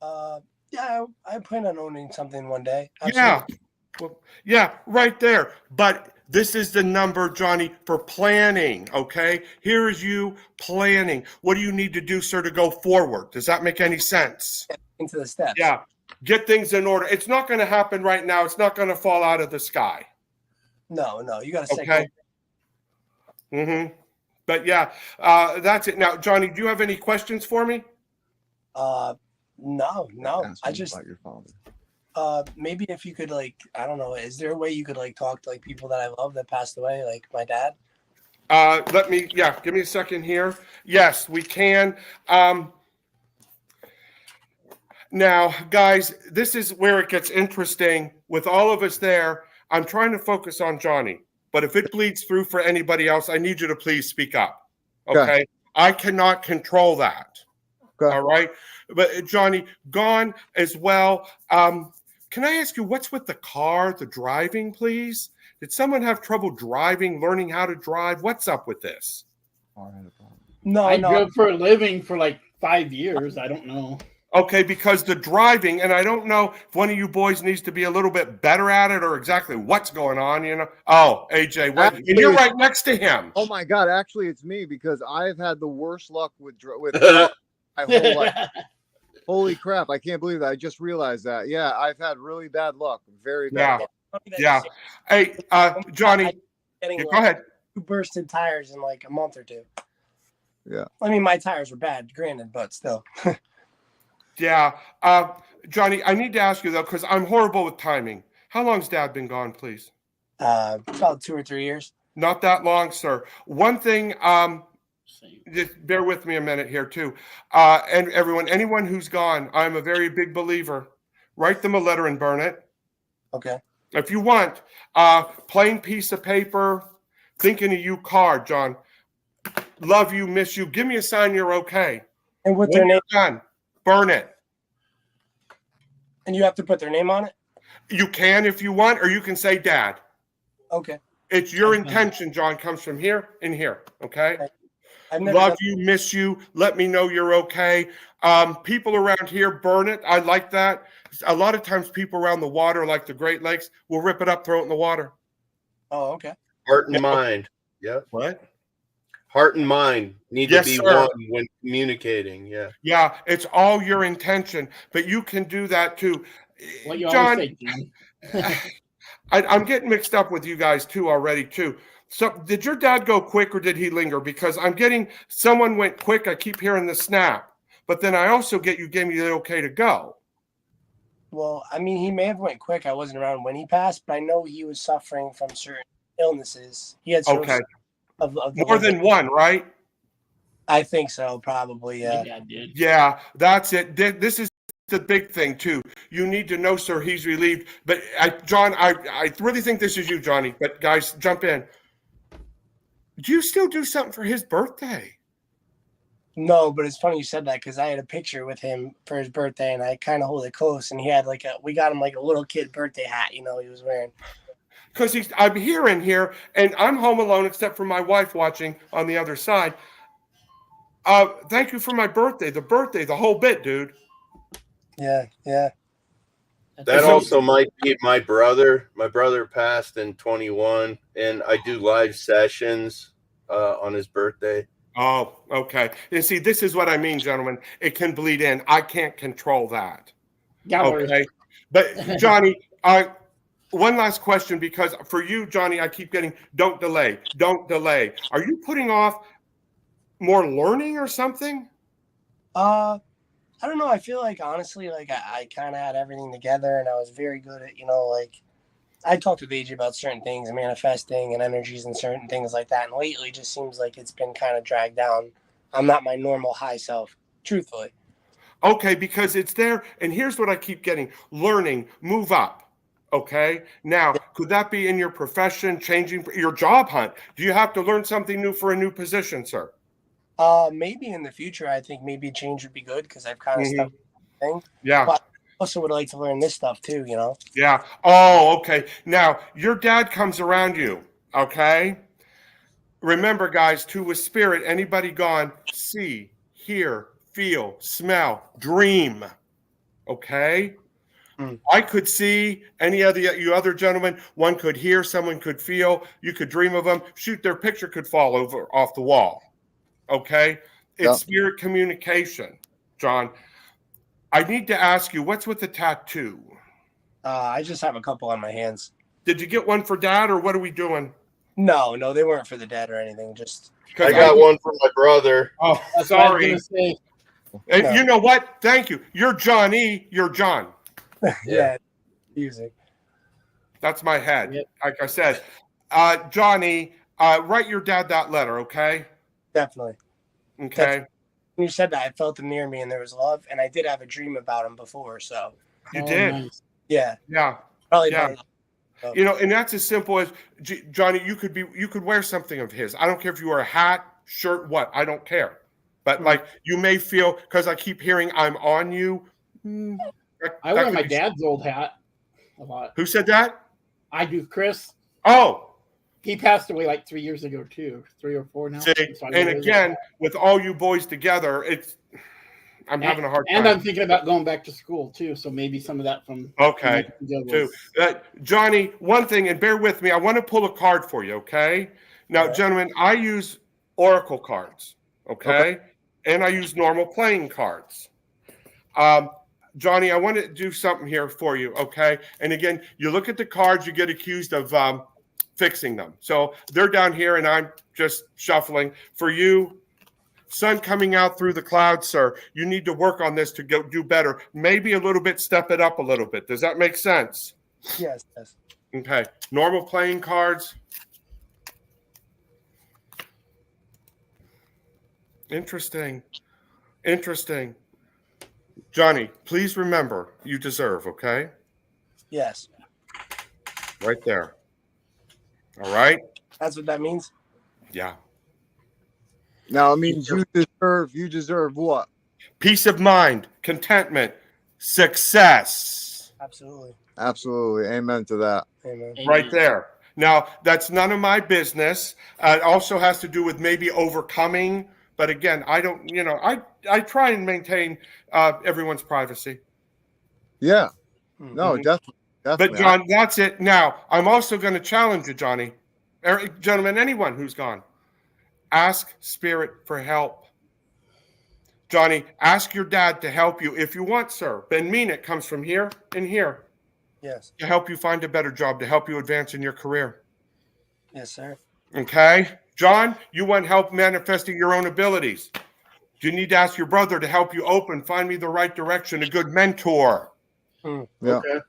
Speaker 6: Yeah, I plan on owning something one day.
Speaker 7: Yeah.
Speaker 6: Absolutely.
Speaker 7: Well, yeah, right there. But this is the number, Johnny, for planning, okay? Here is you planning. What do you need to do, sir, to go forward? Does that make any sense?
Speaker 6: Into the steps.
Speaker 7: Yeah. Get things in order. It's not going to happen right now. It's not going to fall out of the sky.
Speaker 6: No, you got to say.
Speaker 7: Okay. Mm-hmm. But yeah, that's it. Now, Johnny, do you have any questions for me?
Speaker 6: No. I just
Speaker 5: about your father.
Speaker 6: maybe if you could I don't know, is there a way you could talk to people that I love that passed away, like my dad?
Speaker 7: Give me a second here. Yes, we can. Now, guys, this is where it gets interesting. With all of us there, I'm trying to focus on Johnny. But if it bleeds through for anybody else, I need you to please speak up. Okay? I cannot control that.
Speaker 5: Okay.
Speaker 7: All right? But Johnny, gone as well. Can I ask you, what's with the car, the driving, please? Did someone have trouble driving, learning how to drive? What's up with this?
Speaker 6: No,
Speaker 8: I drove for a living for 5 years. I don't know.
Speaker 7: Okay, because the driving, and I don't know if one of you boys needs to be a little bit better at it or exactly what's going on, Oh, AJ, and you're right next to him.
Speaker 5: Oh my God, actually it's me because I've had the worst luck with my whole life. Holy crap, I can't believe that. I just realized that. Yeah, I've had really bad luck. Very bad luck.
Speaker 7: Yeah. Hey, Johnny,
Speaker 6: getting
Speaker 7: go ahead.
Speaker 6: 2 bursted tires in a month or 2.
Speaker 5: Yeah.
Speaker 6: I mean, my tires were bad, granted, but still.
Speaker 7: Yeah. Johnny, I need to ask you, though, because I'm horrible with timing. How long's Dad been gone, please?
Speaker 6: About 2 or 3 years.
Speaker 7: Not that long, sir. One thing, just bear with me a minute here, too. And anyone who's gone, I'm a very big believer. Write them a letter and burn it.
Speaker 6: Okay.
Speaker 7: If you want, plain piece of paper, thinking of you card, John. Love you, miss you. Give me a sign you're okay.
Speaker 6: And with their name
Speaker 7: done, burn it.
Speaker 6: And you have to put their name on it?
Speaker 7: You can if you want, or you can say Dad.
Speaker 6: Okay.
Speaker 7: It's your intention, John, comes from here and here, okay?
Speaker 6: Love
Speaker 7: you, miss you. Let me know you're okay. People around here burn it. I like that. A lot of times people around the water, like the Great Lakes, will rip it up, throw it in the water.
Speaker 6: Oh, okay.
Speaker 2: Heart and mind. Yeah.
Speaker 7: What?
Speaker 2: Heart and mind need to be one when communicating. Yeah.
Speaker 7: Yeah, it's all your intention, but you can do that too.
Speaker 8: What you
Speaker 7: John,
Speaker 8: always say, John.
Speaker 7: I'm getting mixed up with you guys too already too. So did your dad go quick or did he linger? Because I'm getting someone went quick. I keep hearing the snap, but then I also get you gave me the okay to go.
Speaker 6: Well, I mean, he may have went quick. I wasn't around when he passed, but I know he was suffering from certain illnesses. He had of
Speaker 7: more than one, right?
Speaker 6: I think so, probably. Yeah.
Speaker 8: Yeah, did.
Speaker 7: Yeah, that's it. This is the big thing too. You need to know, sir, he's relieved. But John, I really think this is you, Johnny. But guys, jump in. Do you still do something for his birthday?
Speaker 6: No, but it's funny you said that because I had a picture with him for his birthday, and I kind of hold it close. And he had we got him like a little kid birthday hat, he was wearing.
Speaker 7: Because I'm here, and I'm home alone except for my wife watching on the other side. Thank you for my birthday, the whole bit, dude.
Speaker 6: Yeah.
Speaker 2: That also might be my brother. My brother passed in 21, and I do live sessions on his birthday.
Speaker 7: Oh, okay. You see, this is what I mean, gentlemen. It can bleed in. I can't control that. Okay. But Johnny, one last question, because for you, Johnny, I keep getting don't delay. Are you putting off more learning or something?
Speaker 6: I don't know. I feel like honestly, I kind of had everything together, and I was very good at I talked with AJ about certain things, manifesting and energies and certain things like that. And lately, it just seems like it's been kind of dragged down. I'm not my normal high self, truthfully.
Speaker 7: Okay, because it's there. And here's what I keep getting: learning, move up. Okay. Now, could that be in your profession, changing your job hunt? Do you have to learn something new for a new position, sir?
Speaker 6: Maybe in the future, I think maybe change would be good because I've kind of stuck with the thing.
Speaker 7: Yeah.
Speaker 6: But I also would like to learn this stuff too,
Speaker 7: Yeah. Oh, okay. Now, your dad comes around you, okay? Remember, guys, too, with spirit, anybody gone, see, hear, feel, smell, dream, okay? I could see any of you other gentlemen, one could hear, someone could feel, you could dream of them, shoot, their picture could fall off the wall, okay? It's spirit communication, John. I need to ask you, what's with the tattoo?
Speaker 6: I just have a couple on my hands.
Speaker 7: Did you get one for Dad, or what are we doing?
Speaker 6: No, they weren't for the dad or anything. Just
Speaker 2: I got one for my brother.
Speaker 7: Oh,
Speaker 8: That's
Speaker 7: sorry.
Speaker 8: what I was gonna say.
Speaker 7: And
Speaker 6: No.
Speaker 7: you know what? Thank you. You're Johnny. You're John.
Speaker 6: yeah, music.
Speaker 7: That's my head.
Speaker 8: Yep.
Speaker 7: Like I said, Johnny, write your dad that letter, okay?
Speaker 6: Definitely.
Speaker 7: Okay.
Speaker 6: When you said that, I felt him near me, and there was love. And I did have a dream about him before, so
Speaker 7: You did.
Speaker 8: Nice.
Speaker 6: yeah,
Speaker 7: Yeah.
Speaker 6: probably.
Speaker 7: Yeah.
Speaker 6: Better.
Speaker 7: You know, and that's as simple as Johnny. You could wear something of his. I don't care if you wear a hat, shirt, what. I don't care. But like you may feel, because I keep hearing I'm on you.
Speaker 8: I wear my dad's old hat a lot.
Speaker 7: Who said that?
Speaker 8: I do, Chris.
Speaker 7: Oh,
Speaker 8: He passed away like 3 years ago too, 3 or 4 now.
Speaker 7: see,
Speaker 8: So I
Speaker 7: and
Speaker 8: wear
Speaker 7: again, with all you boys together, I'm having a hard time.
Speaker 8: And I'm thinking about going back to school too, so maybe some of that from
Speaker 7: Okay, too. Johnny, one thing, and bear with me, I want to pull a card for you, okay? Now, gentlemen, I use oracle cards, okay? And I use normal playing cards. Johnny, I want to do something here for you, okay? And again, you look at the cards, you get accused of fixing them. So they're down here, and I'm just shuffling. For you, sun coming out through the clouds, sir, you need to work on this to do better. Maybe a little bit, step it up a little bit. Does that make sense?
Speaker 6: Yes.
Speaker 7: Okay. Normal playing cards. Interesting. Johnny, please remember, you deserve, okay?
Speaker 6: Yes.
Speaker 7: Right there. All right?
Speaker 6: That's what that means.
Speaker 7: Yeah.
Speaker 5: Now it means you deserve what?
Speaker 7: Peace of mind, contentment, success.
Speaker 6: Absolutely.
Speaker 5: Amen to that.
Speaker 6: Amen.
Speaker 7: Right there. Now, that's none of my business. It also has to do with maybe overcoming. But again, I don't, I try and maintain everyone's privacy.
Speaker 5: Yeah. No, definitely.
Speaker 7: But John, that's it. Now, I'm also going to challenge you, Johnny. Gentlemen, anyone who's gone, ask spirit for help. Johnny, ask your dad to help you if you want, sir. Ben mean it comes from here and here.
Speaker 6: Yes.
Speaker 7: To help you find a better job, to help you advance in your career.
Speaker 6: Yes, sir.
Speaker 7: Okay? John, you want help manifesting your own abilities. You need to ask your brother to help you find me the right direction, a good mentor.
Speaker 5: Yeah.
Speaker 2: Okay.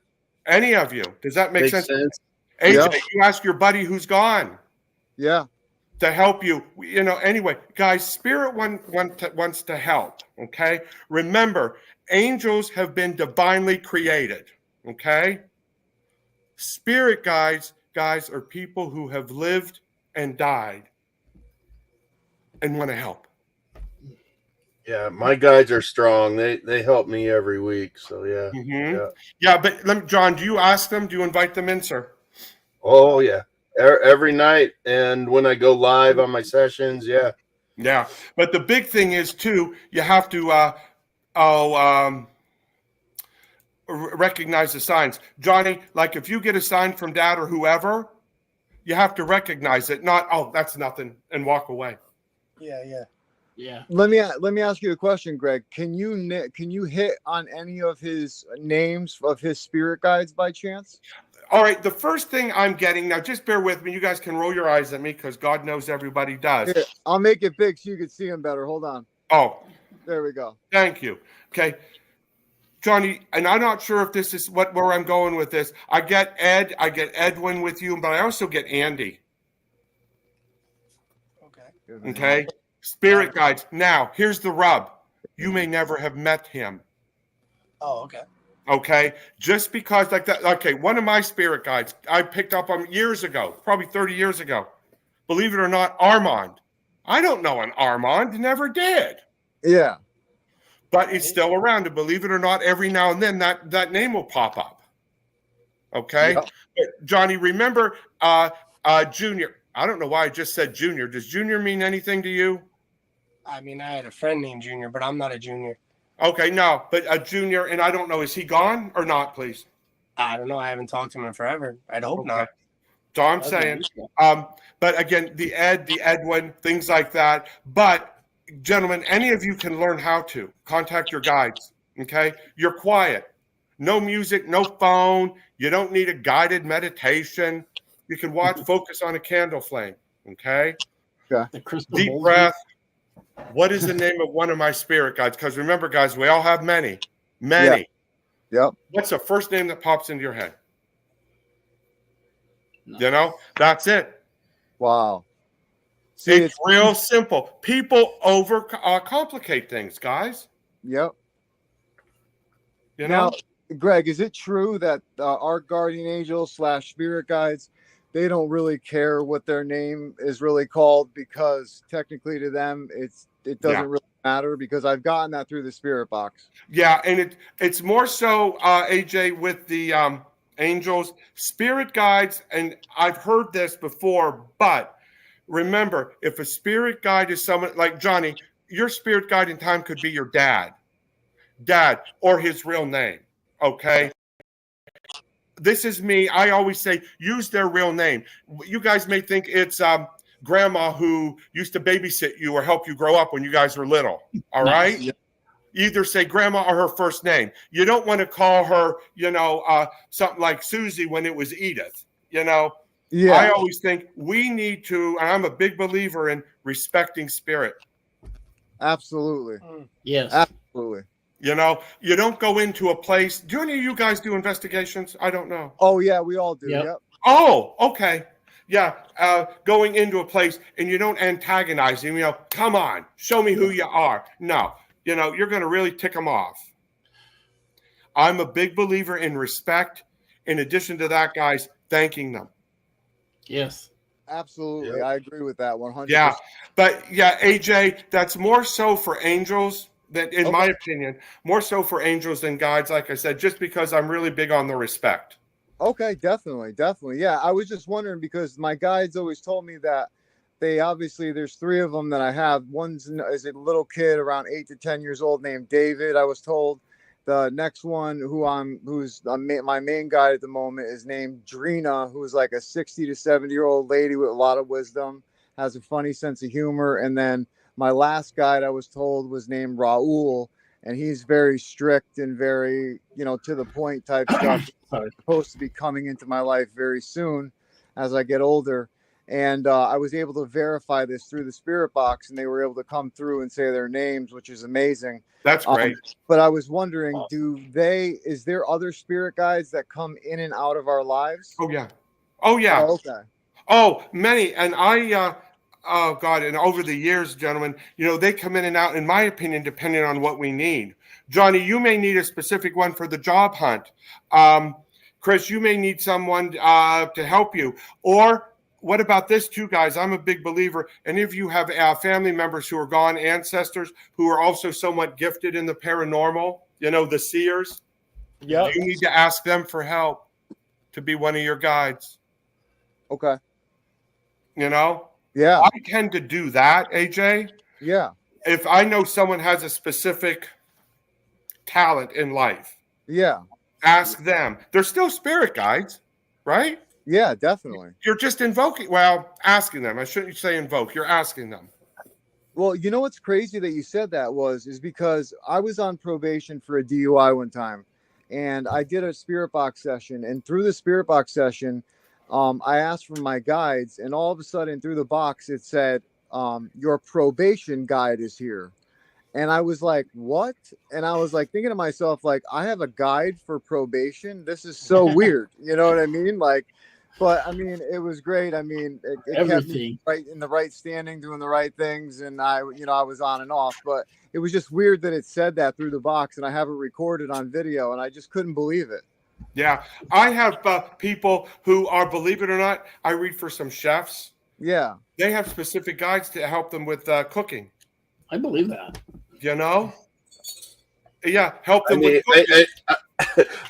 Speaker 7: Any of you. Does that make sense? AJ,
Speaker 5: Yeah.
Speaker 7: you ask your buddy who's gone.
Speaker 5: Yeah.
Speaker 7: To help you. Anyway, guys, spirit wants to help, okay? Remember, angels have been divinely created, okay? Spirit guides are people who have lived and died. and want to help.
Speaker 2: Yeah, my guides are strong. They help me every week. So yeah.
Speaker 7: Yeah, but John, do you ask them? Do you invite them in, sir?
Speaker 2: Oh yeah, every night, and when I go live on my sessions, yeah.
Speaker 7: Yeah, but the big thing is too, you have to recognize the signs, Johnny. Like if you get a sign from Dad or whoever, you have to recognize it. Not that's nothing, and walk away.
Speaker 6: Yeah.
Speaker 5: Let me ask you a question, Greg. Can you hit on any of his names of his spirit guides by chance?
Speaker 7: All right, the first thing I'm getting now, just bear with me. You guys can roll your eyes at me because God knows everybody does.
Speaker 5: Here, I'll make it big so you can see him better. Hold on.
Speaker 7: Oh,
Speaker 5: there we go.
Speaker 7: Thank you. Okay, Johnny, and I'm not sure if this is where I'm going with this. I get Ed, I get Edwin with you, but I also get Andy. Okay. Spirit guides. Now, here's the rub. You may never have met him.
Speaker 6: Oh, okay.
Speaker 7: Okay. Just because like that. Okay. One of my spirit guides I picked up on years ago, probably 30 years ago. Believe it or not, Armand. I don't know an Armand. Never did.
Speaker 5: Yeah.
Speaker 7: But he's still around. And believe it or not, every now and then that name will pop up. Okay. Yep. Johnny, remember Junior. I don't know why I just said Junior. Does Junior mean anything to you?
Speaker 6: I mean, I had a friend named Junior, but I'm not a Junior.
Speaker 7: Okay, no, but a Junior, and I don't know, is he gone or not, please?
Speaker 6: I don't know. I haven't talked to him in forever. I'd hope not.
Speaker 7: So I'm saying, but again, the Edwin, things like that. But gentlemen, any of you can learn how to contact your guides, okay? You're quiet. No music, no phone. You don't need a guided meditation. You can focus on a candle flame, okay?
Speaker 5: Yeah.
Speaker 7: Deep breath. What is the name of one of my spirit guides? Because remember, guys, we all have many. Many.
Speaker 5: Yep.
Speaker 7: What's the first name that pops into your head? No. You know, that's it.
Speaker 5: Wow. See,
Speaker 7: it's real simple. People complicate things, guys.
Speaker 5: Yep.
Speaker 7: You know?
Speaker 5: Now, Greg, is it true that our guardian angels / spirit guides, they don't really care what their name is really called because technically to them it doesn't really matter? Because I've gotten that through the spirit box.
Speaker 7: Yeah, and it's more so AJ with the angels, spirit guides, and I've heard this before, but remember, if a spirit guide is someone like Johnny, your spirit guide in time could be your dad, or his real name. Okay. This is me. I always say use their real name. You guys may think it's grandma who used to babysit you or help you grow up when you guys were little. All right. Yeah. Either say grandma or her first name. You don't want to call her, something like Susie when it was Edith. Yeah. I always think we need to, and I'm a big believer in respecting spirit.
Speaker 5: Absolutely.
Speaker 8: Yes.
Speaker 5: Absolutely.
Speaker 7: You don't go into a place. Do any of you guys do investigations? I don't know.
Speaker 5: Oh, yeah, we all do. Yep.
Speaker 7: Oh, okay. Yeah. Going into a place and you don't antagonize them, come on, show me who you are. No, you're going to really tick them off. I'm a big believer in respect. In addition to that, guys, thanking them.
Speaker 8: Yes.
Speaker 5: Absolutely. Yep. I agree with that 100%.
Speaker 7: Yeah. But yeah, AJ, that's more so for angels. That, in my opinion, more so for angels than guides, like I said, just because I'm really big on the respect.
Speaker 5: Okay, definitely. Yeah, I was just wondering because my guides always told me that there's 3 of them that I have. One's is a little kid around 8 to 10 years old named David, I was told. The next one who's my main guide at the moment is named Drina, who's like a 60 to 70-year-old lady with a lot of wisdom, has a funny sense of humor. And then my last guide I was told was named Raul, and he's very strict and very, to the point type stuff. He's supposed to be coming into my life very soon as I get older. And I was able to verify this through the spirit box, and they were able to come through and say their names, which is amazing.
Speaker 7: That's great.
Speaker 5: But I was wondering, is there other spirit guides that come in and out of our lives?
Speaker 7: Oh, yeah.
Speaker 5: Oh, okay.
Speaker 7: Oh, many. And oh God! And over the years, gentlemen, they come in and out, in my opinion, depending on what we need. Johnny, you may need a specific one for the job hunt. Chris, you may need someone to help you. Or what about this too, guys? I'm a big believer. Any of you have family members who are gone, ancestors who are also somewhat gifted in the paranormal, the seers?
Speaker 8: Yep.
Speaker 7: You need to ask them for help to be one of your guides.
Speaker 5: Okay.
Speaker 7: Yeah. I tend to do that, AJ.
Speaker 5: Yeah.
Speaker 7: If I know someone has a specific talent in life, ask them. They're still spirit guides, right?
Speaker 5: Yeah, definitely.
Speaker 7: You're just asking them. I shouldn't say invoke. You're asking them.
Speaker 5: Well, you know what's crazy that you said that is because I was on probation for a DUI one time, and I did a spirit box session, and through the spirit box session, I asked for my guides, and all of a sudden through the box it said, your probation guide is here. And I was like, what? And I was like thinking to myself, like, I have a guide for probation. This is so weird. You know what I mean? Like, but I mean, it was great. I mean, it kept me right in the right standing, doing the right things. And I was on and off, but it was just weird that it said that through the box, and I have it recorded on video, and I just couldn't believe it.
Speaker 7: Yeah. I have people who are, believe it or not, I read for some chefs.
Speaker 5: Yeah.
Speaker 7: They have specific guides to help them with cooking.
Speaker 8: I believe that.
Speaker 7: Yeah, help them with cooking.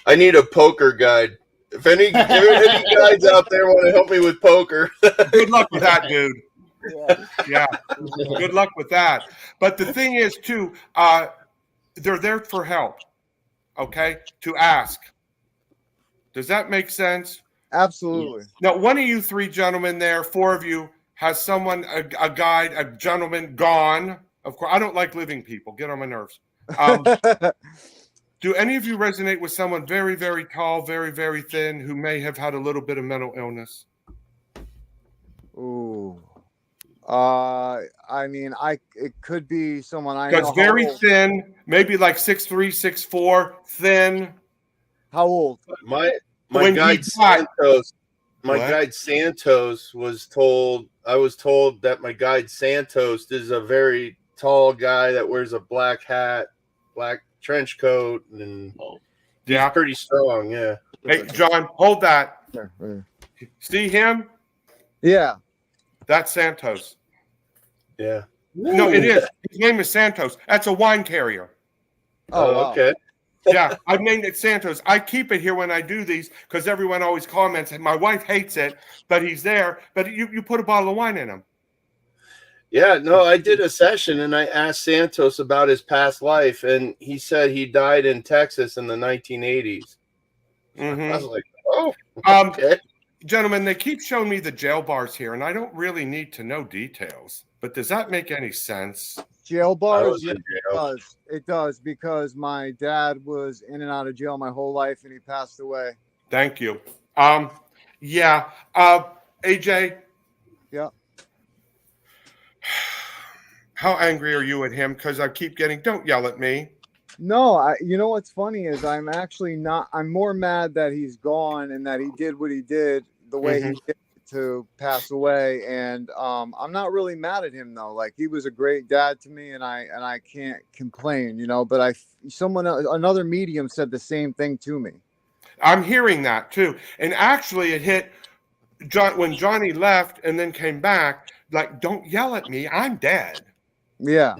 Speaker 2: I need a poker guide. If any guides out there want to help me with poker.
Speaker 7: Good luck with that, dude. Yeah. Good luck with that. But the thing is, too, they're there for help, okay, to ask. Does that make sense?
Speaker 5: Absolutely.
Speaker 7: Now, one of you three gentlemen there, four of you, has someone, a guide, a gentleman gone. Of course, I don't like living people. Get on my nerves. Do any of you resonate with someone very, very tall, very, very thin, who may have had a little bit of mental illness?
Speaker 5: Ooh. I mean, it could be someone I know.
Speaker 7: Because very thin, maybe like 6'3", 6'4", thin.
Speaker 5: How old?
Speaker 2: My guide Santos. My guide Santos was told. I was told that my guide Santos is a very tall guy that wears a black hat, black trench coat, and he's pretty strong. Yeah.
Speaker 7: Hey, John, hold that. See him?
Speaker 5: Yeah.
Speaker 7: That's Santos.
Speaker 2: Yeah.
Speaker 7: No, it is. His name is Santos. That's a wine carrier.
Speaker 2: Oh, wow. Okay.
Speaker 7: Yeah, I've named it Santos. I keep it here when I do these because everyone always comments, and my wife hates it, but he's there. But you put a bottle of wine in him.
Speaker 2: Yeah, no, I did a session, and I asked Santos about his past life, and he said he died in Texas in the 1980s.
Speaker 7: Mm-hmm.
Speaker 2: I was like, oh,
Speaker 7: okay. Gentlemen, they keep showing me the jail bars here, and I don't really need to know details. But does that make any sense?
Speaker 5: Jail bars? Yeah, it does, because my dad was in and out of jail my whole life, and he passed away.
Speaker 7: Thank you. Yeah. AJ?
Speaker 5: Yeah.
Speaker 7: How angry are you at him? Because I keep getting, don't yell at me.
Speaker 5: No, you know what's funny is I'm actually not, I'm more mad that he's gone and that he did what he did the way he did to pass away. And I'm not really mad at him though. Like, he was a great dad to me, and I can't complain, you know, but another medium said the same thing to me.
Speaker 7: I'm hearing that too. And actually it hit when Johnny left and then came back, like, don't yell at me, I'm dead.
Speaker 5: Yeah.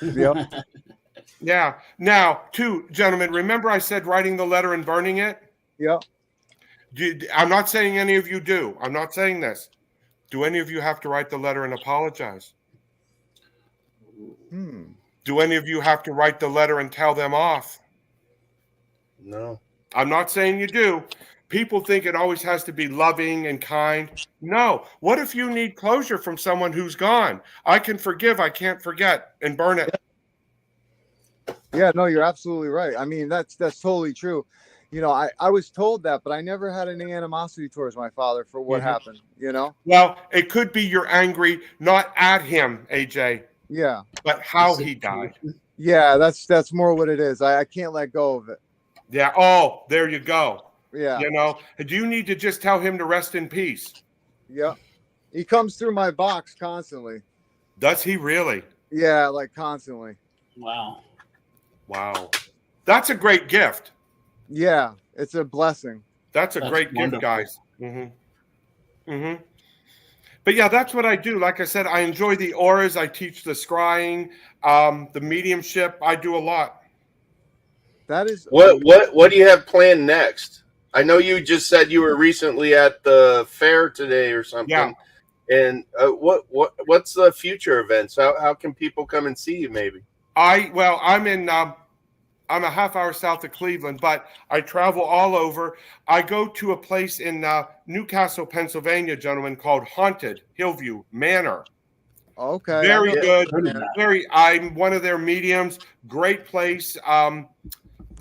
Speaker 5: Yep.
Speaker 7: Yeah. Now, too, gentlemen, remember I said writing the letter and burning it?
Speaker 5: Yep.
Speaker 7: I'm not saying any of you do. I'm not saying this. Do any of you have to write the letter and apologize? Do any of you have to write the letter and tell them off?
Speaker 2: No.
Speaker 7: I'm not saying you do. People think it always has to be loving and kind. No. What if you need closure from someone who's gone? I can forgive, I can't forget, and burn it.
Speaker 5: Yeah, no, you're absolutely right. I mean, that's totally true. You know, I was told that, but I never had any animosity towards my father for what happened, you know?
Speaker 7: Well, it could be you're angry, not at him, AJ.
Speaker 5: Yeah.
Speaker 7: But how he died.
Speaker 5: Yeah, that's more what it is. I can't let go of it.
Speaker 7: Yeah. Oh, there you go.
Speaker 5: Yeah.
Speaker 7: You know, do you need to just tell him to rest in peace?
Speaker 5: Yeah. He comes through my box constantly.
Speaker 7: Does he really?
Speaker 5: Yeah, like constantly.
Speaker 8: Wow.
Speaker 7: Wow. That's a great gift.
Speaker 5: Yeah, it's a blessing.
Speaker 7: That's a great
Speaker 8: wonderful
Speaker 7: gift, guys. Mm-hmm. Mm-hmm. But yeah, that's what I do. Like I said, I enjoy the auras. I teach the scrying, the mediumship. I do a lot.
Speaker 5: That is
Speaker 2: What do you have planned next? I know you just said you were recently at the fair today or something.
Speaker 7: Yeah.
Speaker 2: And what's the future events? How can people come and see you? Maybe.
Speaker 7: I'm a half hour south of Cleveland, but I travel all over. I go to a place in Newcastle, Pennsylvania, gentlemen, called Haunted Hillview Manor.
Speaker 5: Okay.
Speaker 7: Very good.
Speaker 8: Yeah.
Speaker 7: I'm one of their mediums. Great place.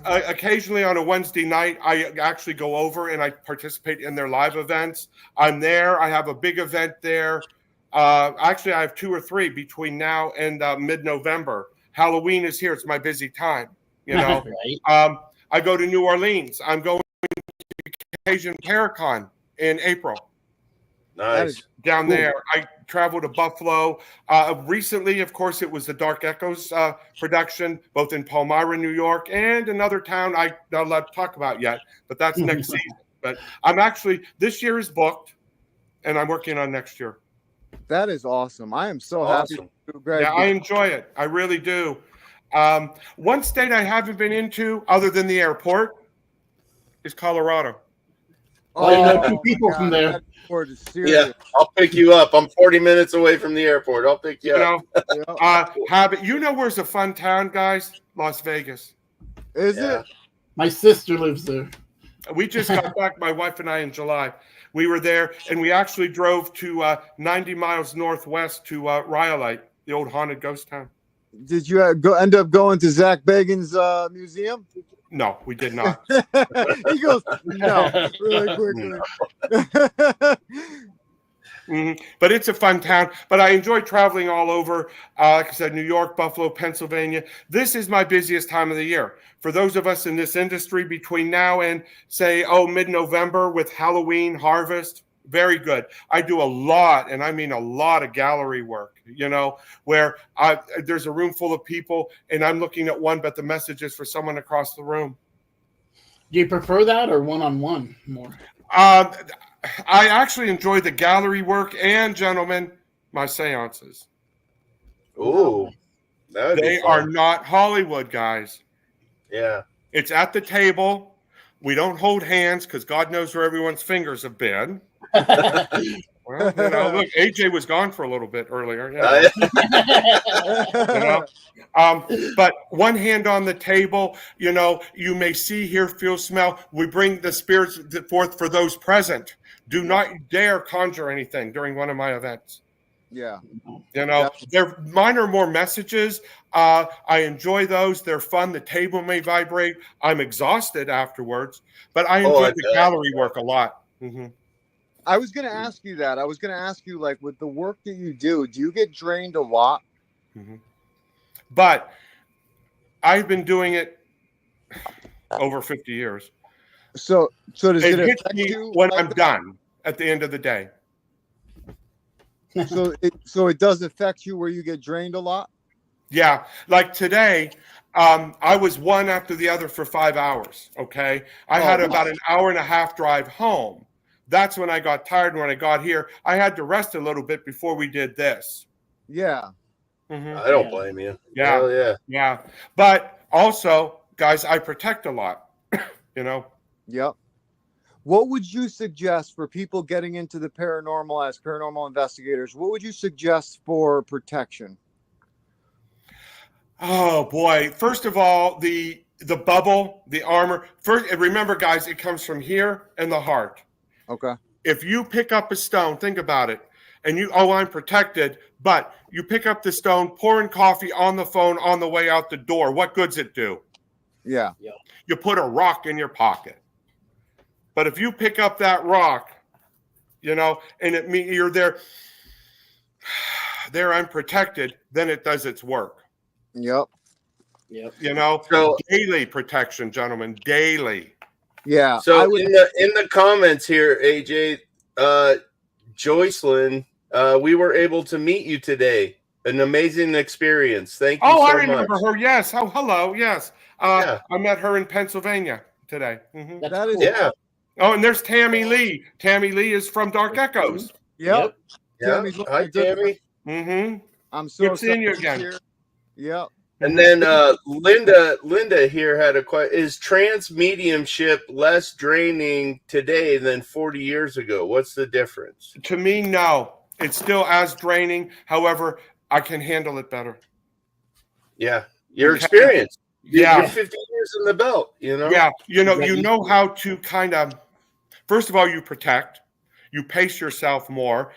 Speaker 7: Occasionally on a Wednesday night, I actually go over and I participate in their live events. I'm there. I have a big event there. Actually, I have 2 or 3 between now and mid-November. Halloween is here. It's my busy time. You know,
Speaker 8: Right.
Speaker 7: I go to New Orleans. I'm going to Cajun Paracon in April.
Speaker 2: Nice.
Speaker 7: Down there. I travel to Buffalo. Recently, of course, it was the Dark Echoes production, both in Palmyra, New York, and another town I'm not allowed to talk about yet, but that's next season. But this year is booked, and I'm working on next year.
Speaker 5: That is awesome. I am so
Speaker 2: Awesome.
Speaker 5: happy for you, Greg.
Speaker 7: Yeah, I enjoy it. I really do. One state I haven't been into, other than the airport, is Colorado.
Speaker 8: Oh, you know 2
Speaker 5: my
Speaker 8: people
Speaker 5: God,
Speaker 8: from there.
Speaker 5: that airport is serious.
Speaker 2: Yeah, I'll pick you up. I'm 40 minutes away from the airport. I'll pick you up.
Speaker 7: You know where's a fun town, guys? Las Vegas.
Speaker 5: Is
Speaker 2: Yeah.
Speaker 5: it?
Speaker 8: My sister lives there.
Speaker 7: We just got back, my wife and I, in July. We were there, and we actually drove to 90 miles northwest to Rhyolite, the old haunted ghost town.
Speaker 5: Did you end up going to Zach Bagan's museum?
Speaker 7: No, we did not.
Speaker 5: He goes, no, really quickly.
Speaker 7: But it's a fun town. But I enjoy traveling all over. Like I said, New York, Buffalo, Pennsylvania. This is my busiest time of the year. For those of us in this industry between now and, say, mid-November with Halloween, Harvest, very good. I do a lot, and I mean a lot of gallery work, where there's a room full of people, and I'm looking at one, but the message is for someone across the room.
Speaker 8: Do you prefer that or one-on-one more?
Speaker 7: I actually enjoy the gallery work and, gentlemen, my seances.
Speaker 2: Ooh.
Speaker 7: They are not Hollywood, guys.
Speaker 2: Yeah.
Speaker 7: It's at the table. We don't hold hands because God knows where everyone's fingers have been. Well, look, AJ was gone for a little bit earlier. But one hand on the table, you may see, hear, feel, smell. We bring the spirits forth for those present. Do not dare conjure anything during one of my events.
Speaker 5: Yeah.
Speaker 7: Mine are more messages. I enjoy those. They're fun. The table may vibrate. I'm exhausted afterwards, but I enjoy the gallery work a lot. Mm-hmm.
Speaker 5: I was going to ask you that. I was going to ask you, like, with the work that you do you get drained a lot?
Speaker 7: Mm-hmm. But I've been doing it over 50 years.
Speaker 5: So does it
Speaker 7: hits
Speaker 5: affect
Speaker 7: me
Speaker 5: you
Speaker 7: when
Speaker 5: like
Speaker 7: I'm
Speaker 5: that?
Speaker 7: done at the end of the day?
Speaker 5: So it does affect you where you get drained a lot?
Speaker 7: Yeah. Like today, I was one after the other for 5 hours. Okay. I had about an hour and a half drive home. That's when I got tired. When I got here, I had to rest a little bit before we did this.
Speaker 5: Yeah.
Speaker 7: Mm-hmm.
Speaker 2: I don't blame you.
Speaker 7: Yeah.
Speaker 2: Hell yeah.
Speaker 7: Yeah. But also, guys, I protect a lot,
Speaker 5: Yep. What would you suggest for people getting into the paranormal as paranormal investigators? What would you suggest for protection?
Speaker 7: Oh boy. First of all, the bubble, the armor. First, remember, guys, it comes from here and the heart.
Speaker 5: Okay.
Speaker 7: If you pick up a stone, think about it, and I'm protected, but you pick up the stone, pouring coffee on the phone on the way out the door, what good's it do?
Speaker 5: Yeah.
Speaker 7: You put a rock in your pocket. But if you pick up that rock, and it means you're there I'm protected, then it does its work.
Speaker 5: Yep.
Speaker 2: So,
Speaker 7: daily protection, gentlemen, daily.
Speaker 5: Yeah.
Speaker 2: So in the comments here, AJ, Joycelyn, we were able to meet you today. An amazing experience. Thank you so much.
Speaker 7: I remember her. Yes. Oh, hello. Yes. I met her in Pennsylvania today. Mm-hmm.
Speaker 5: That is
Speaker 2: yeah.
Speaker 7: Oh, and there's Tammy Lee. Tammy Lee is from Dark Echoes.
Speaker 5: Yep.
Speaker 2: Yeah.
Speaker 5: Tammy's one of
Speaker 2: Hi,
Speaker 5: the good
Speaker 2: Tammy.
Speaker 7: Mm-hmm.
Speaker 5: I'm so
Speaker 7: Good seeing you
Speaker 5: excited
Speaker 7: again.
Speaker 5: here. Yep.
Speaker 2: And then Linda here had a question. Is trance mediumship less draining today than 40 years ago? What's the difference?
Speaker 7: To me, no. It's still as draining. However, I can handle it better.
Speaker 2: Yeah. Your
Speaker 7: Okay.
Speaker 2: experience.
Speaker 7: Yeah.
Speaker 2: You're 50 years in the belt, you know?
Speaker 7: Yeah. You know how to kind of, first of all, you protect. You pace yourself more.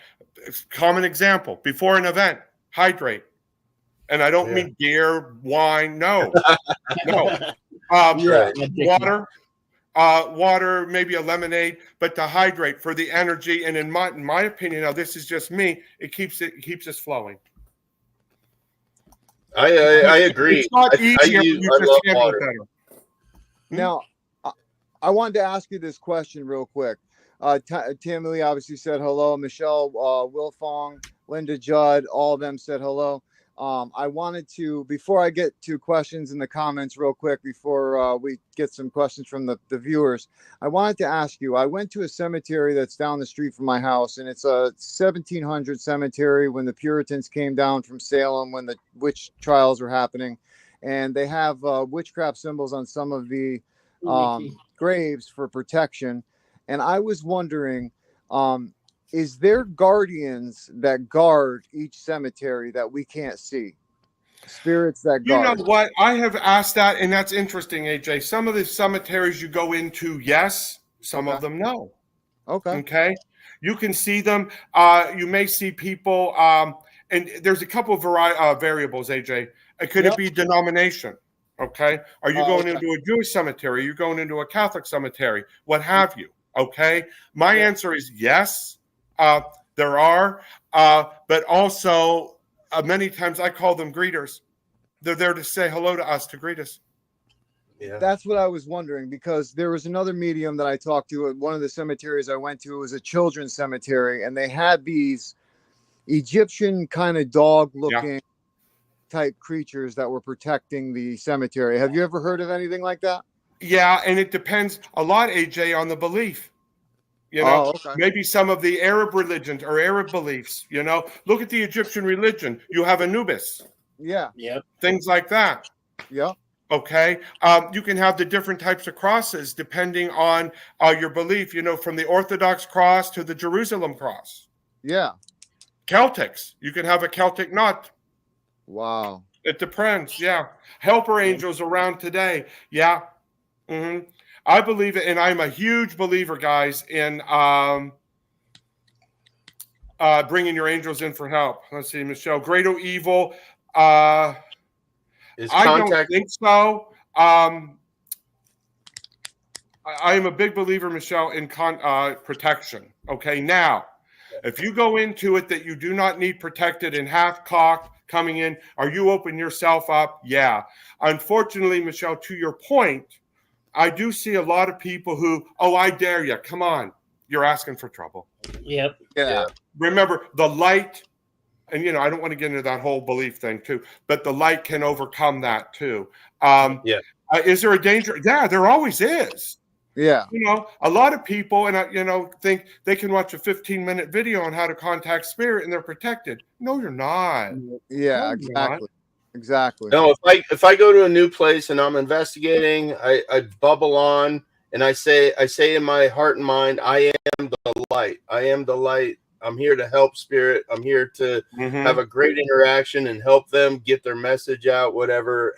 Speaker 7: Common example, before an event, hydrate. And I don't mean beer, wine. No. Water. Water, maybe a lemonade, but to hydrate for the energy. And in my opinion, now this is just me, it keeps us flowing.
Speaker 2: I agree.
Speaker 7: It's not easier. You just handle it better.
Speaker 5: Now, I wanted to ask you this question real quick. Tammy Lee obviously said hello. Michelle Wilfong, Linda Judd, all of them said hello. I wanted to, before I get to questions in the comments real quick, before we get some questions from the viewers, I wanted to ask you, I went to a cemetery that's down the street from my house, and it's a 1700 cemetery when the Puritans came down from Salem, when the witch trials were happening. And they have witchcraft symbols on some of the graves for protection. And I was wondering, is there guardians that guard each cemetery that we can't see? Spirits that guard?
Speaker 7: You know what? I have asked that, and that's interesting, AJ. Some of the cemeteries you go into, yes. Some of them, no. Okay. You can see them. You may see people, and there's a couple of variables, AJ. Could it be denomination? Okay. Are you going into a Jewish cemetery? Are you going into a Catholic cemetery? What have you? Okay. My answer is yes. There are, but also many times I call them greeters. They're there to say hello to us, to greet us.
Speaker 5: Yeah. That's what I was wondering, because there was another medium that I talked to at one of the cemeteries I went to. It was a children's cemetery, and they had these Egyptian kind of dog-looking type creatures that were protecting the cemetery. Have you ever heard of anything like that?
Speaker 7: Yeah, and it depends a lot, AJ, on the belief. You know, maybe some of the Arab religions or Arab beliefs, you know, look at the Egyptian religion. You have Anubis.
Speaker 5: Yeah.
Speaker 8: Yep.
Speaker 7: Things like that.
Speaker 5: Yeah.
Speaker 7: Okay. You can have the different types of crosses depending on your belief, you know, from the Orthodox cross to the Jerusalem cross.
Speaker 5: Yeah.
Speaker 7: Celtics. You can have a Celtic knot.
Speaker 5: Wow.
Speaker 7: It depends. Yeah. Helper angels around today. Yeah. Mm-hmm. I believe it, and I'm a huge believer, guys, in bringing your angels in for help. Let's see, Michelle. Great or evil? I don't think so. I am a big believer, Michelle, in protection. Okay, now, if you go into it that you do not need protected and half-cocked coming in, are you open yourself up? Yeah. Unfortunately, Michelle, to your point, I do see a lot of people who, I dare you. Come on. You're asking for trouble.
Speaker 8: Yep.
Speaker 5: Yeah.
Speaker 7: Remember, the light, and, you know, I don't want to get into that whole belief thing, too, but the light can overcome that, too. Is there a danger? Yeah, there always is.
Speaker 5: Yeah.
Speaker 7: You know, a lot of people, and you know, think they can watch a 15-minute video on how to contact spirit and they're protected. No, you're not.
Speaker 5: Yeah,
Speaker 7: no,
Speaker 5: exactly. Exactly.
Speaker 2: No, if I go to a new place and I'm investigating, I bubble on and I say in my heart and mind, I am the light. I am the light. I'm here to help spirit. I'm here to have a great interaction and help them get their message out, however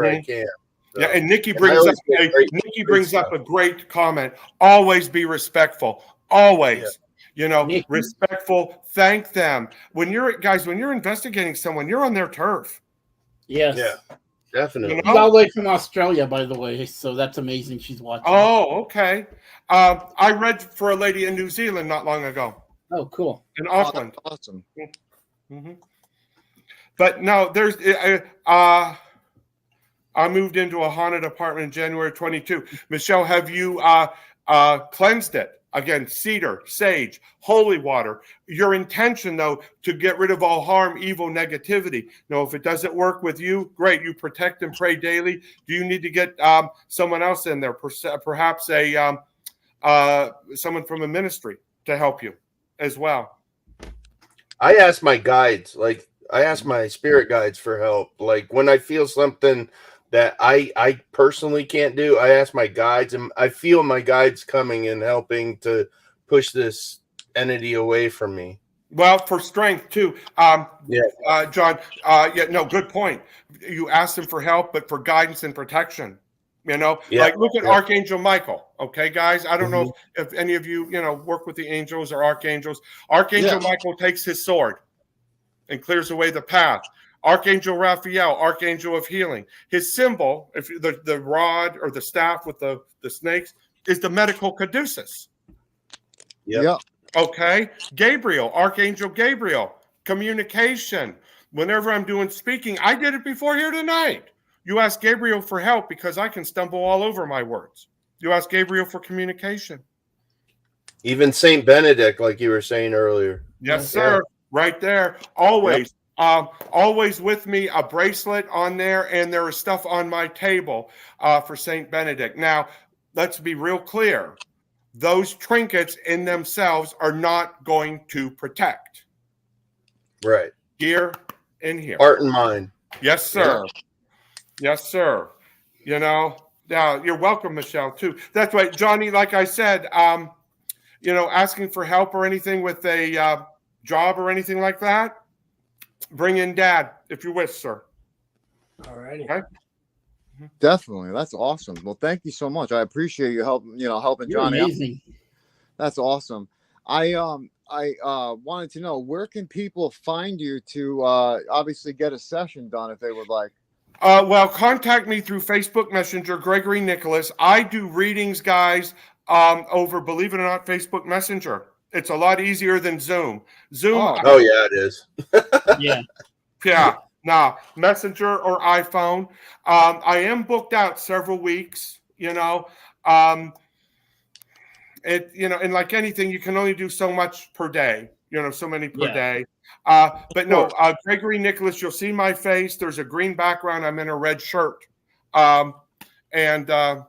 Speaker 2: I can. So,
Speaker 7: yeah, and Nikki brings up a great comment. Always be respectful. Always. Yeah. You know, Nikki. Respectful. Thank them. When you're investigating someone, you're on their turf.
Speaker 8: Yes.
Speaker 2: Yeah. Definitely.
Speaker 8: You know? She's all the way from Australia, by the way, so that's amazing. She's watching.
Speaker 7: Oh, okay. I read for a lady in New Zealand not long ago.
Speaker 8: Oh, cool.
Speaker 7: In Auckland.
Speaker 5: Oh, awesome.
Speaker 7: Mm-hmm. But no, there's I moved into a haunted apartment in January 22. Michelle, have you cleansed it? Again, cedar, sage, holy water. Your intention, though, to get rid of all harm, evil, negativity. Now, if it doesn't work with you, great. You protect and pray daily. Do you need to get someone else in there? Perhaps a someone from a ministry to help you as well.
Speaker 2: I ask my guides, like I ask my spirit guides for help. Like when I feel something that I personally can't do, I ask my guides, and I feel my guides coming and helping to push this entity away from me.
Speaker 7: Well, for strength too. John. Good point. You ask them for help, but for guidance and protection. Like look at Archangel Michael. Okay, guys. I don't know if any of you, work with the angels or archangels. Archangel Michael takes his sword and clears away the path. Archangel Raphael, Archangel of Healing. His symbol, if the rod or the staff with the snakes, is the medical caduceus.
Speaker 2: Yeah.
Speaker 7: Okay. Gabriel, Archangel Gabriel, communication. Whenever I'm doing speaking, I did it before here tonight. You ask Gabriel for help because I can stumble all over my words. You ask Gabriel for communication.
Speaker 2: Even Saint Benedict, like you were saying earlier.
Speaker 7: Yes, sir. Right there. Always. Always with me, a bracelet on there, and there is stuff on my table for Saint Benedict. Now, let's be real clear. Those trinkets in themselves are not going to protect.
Speaker 2: Right.
Speaker 7: Here and here.
Speaker 2: Heart and mind.
Speaker 7: Yes, sir. Yes, sir. You're welcome, Michelle, too. That's right, Johnny, like I said, asking for help or anything with a job or anything like that, bring in Dad, if you wish, sir.
Speaker 6: All righty.
Speaker 7: Okay?
Speaker 5: Definitely. That's awesome. Well, thank you so much. I appreciate you helping Johnny out.
Speaker 8: Amazing.
Speaker 5: That's awesome. I wanted to know, where can people find you to obviously get a session done if they would like?
Speaker 7: Well, contact me through Facebook Messenger, Gregory Nicholas. I do readings, guys, over, believe it or not, Facebook Messenger. It's a lot easier than Zoom. Zoom.
Speaker 2: Oh yeah, it is.
Speaker 8: Yeah.
Speaker 7: Yeah. Now, Messenger or iPhone. I am booked out several weeks, and like anything, you can only do so much per day, so many per day. But no, Gregory Nicholas, you'll see my face. There's a green background. I'm in a red shirt. And hand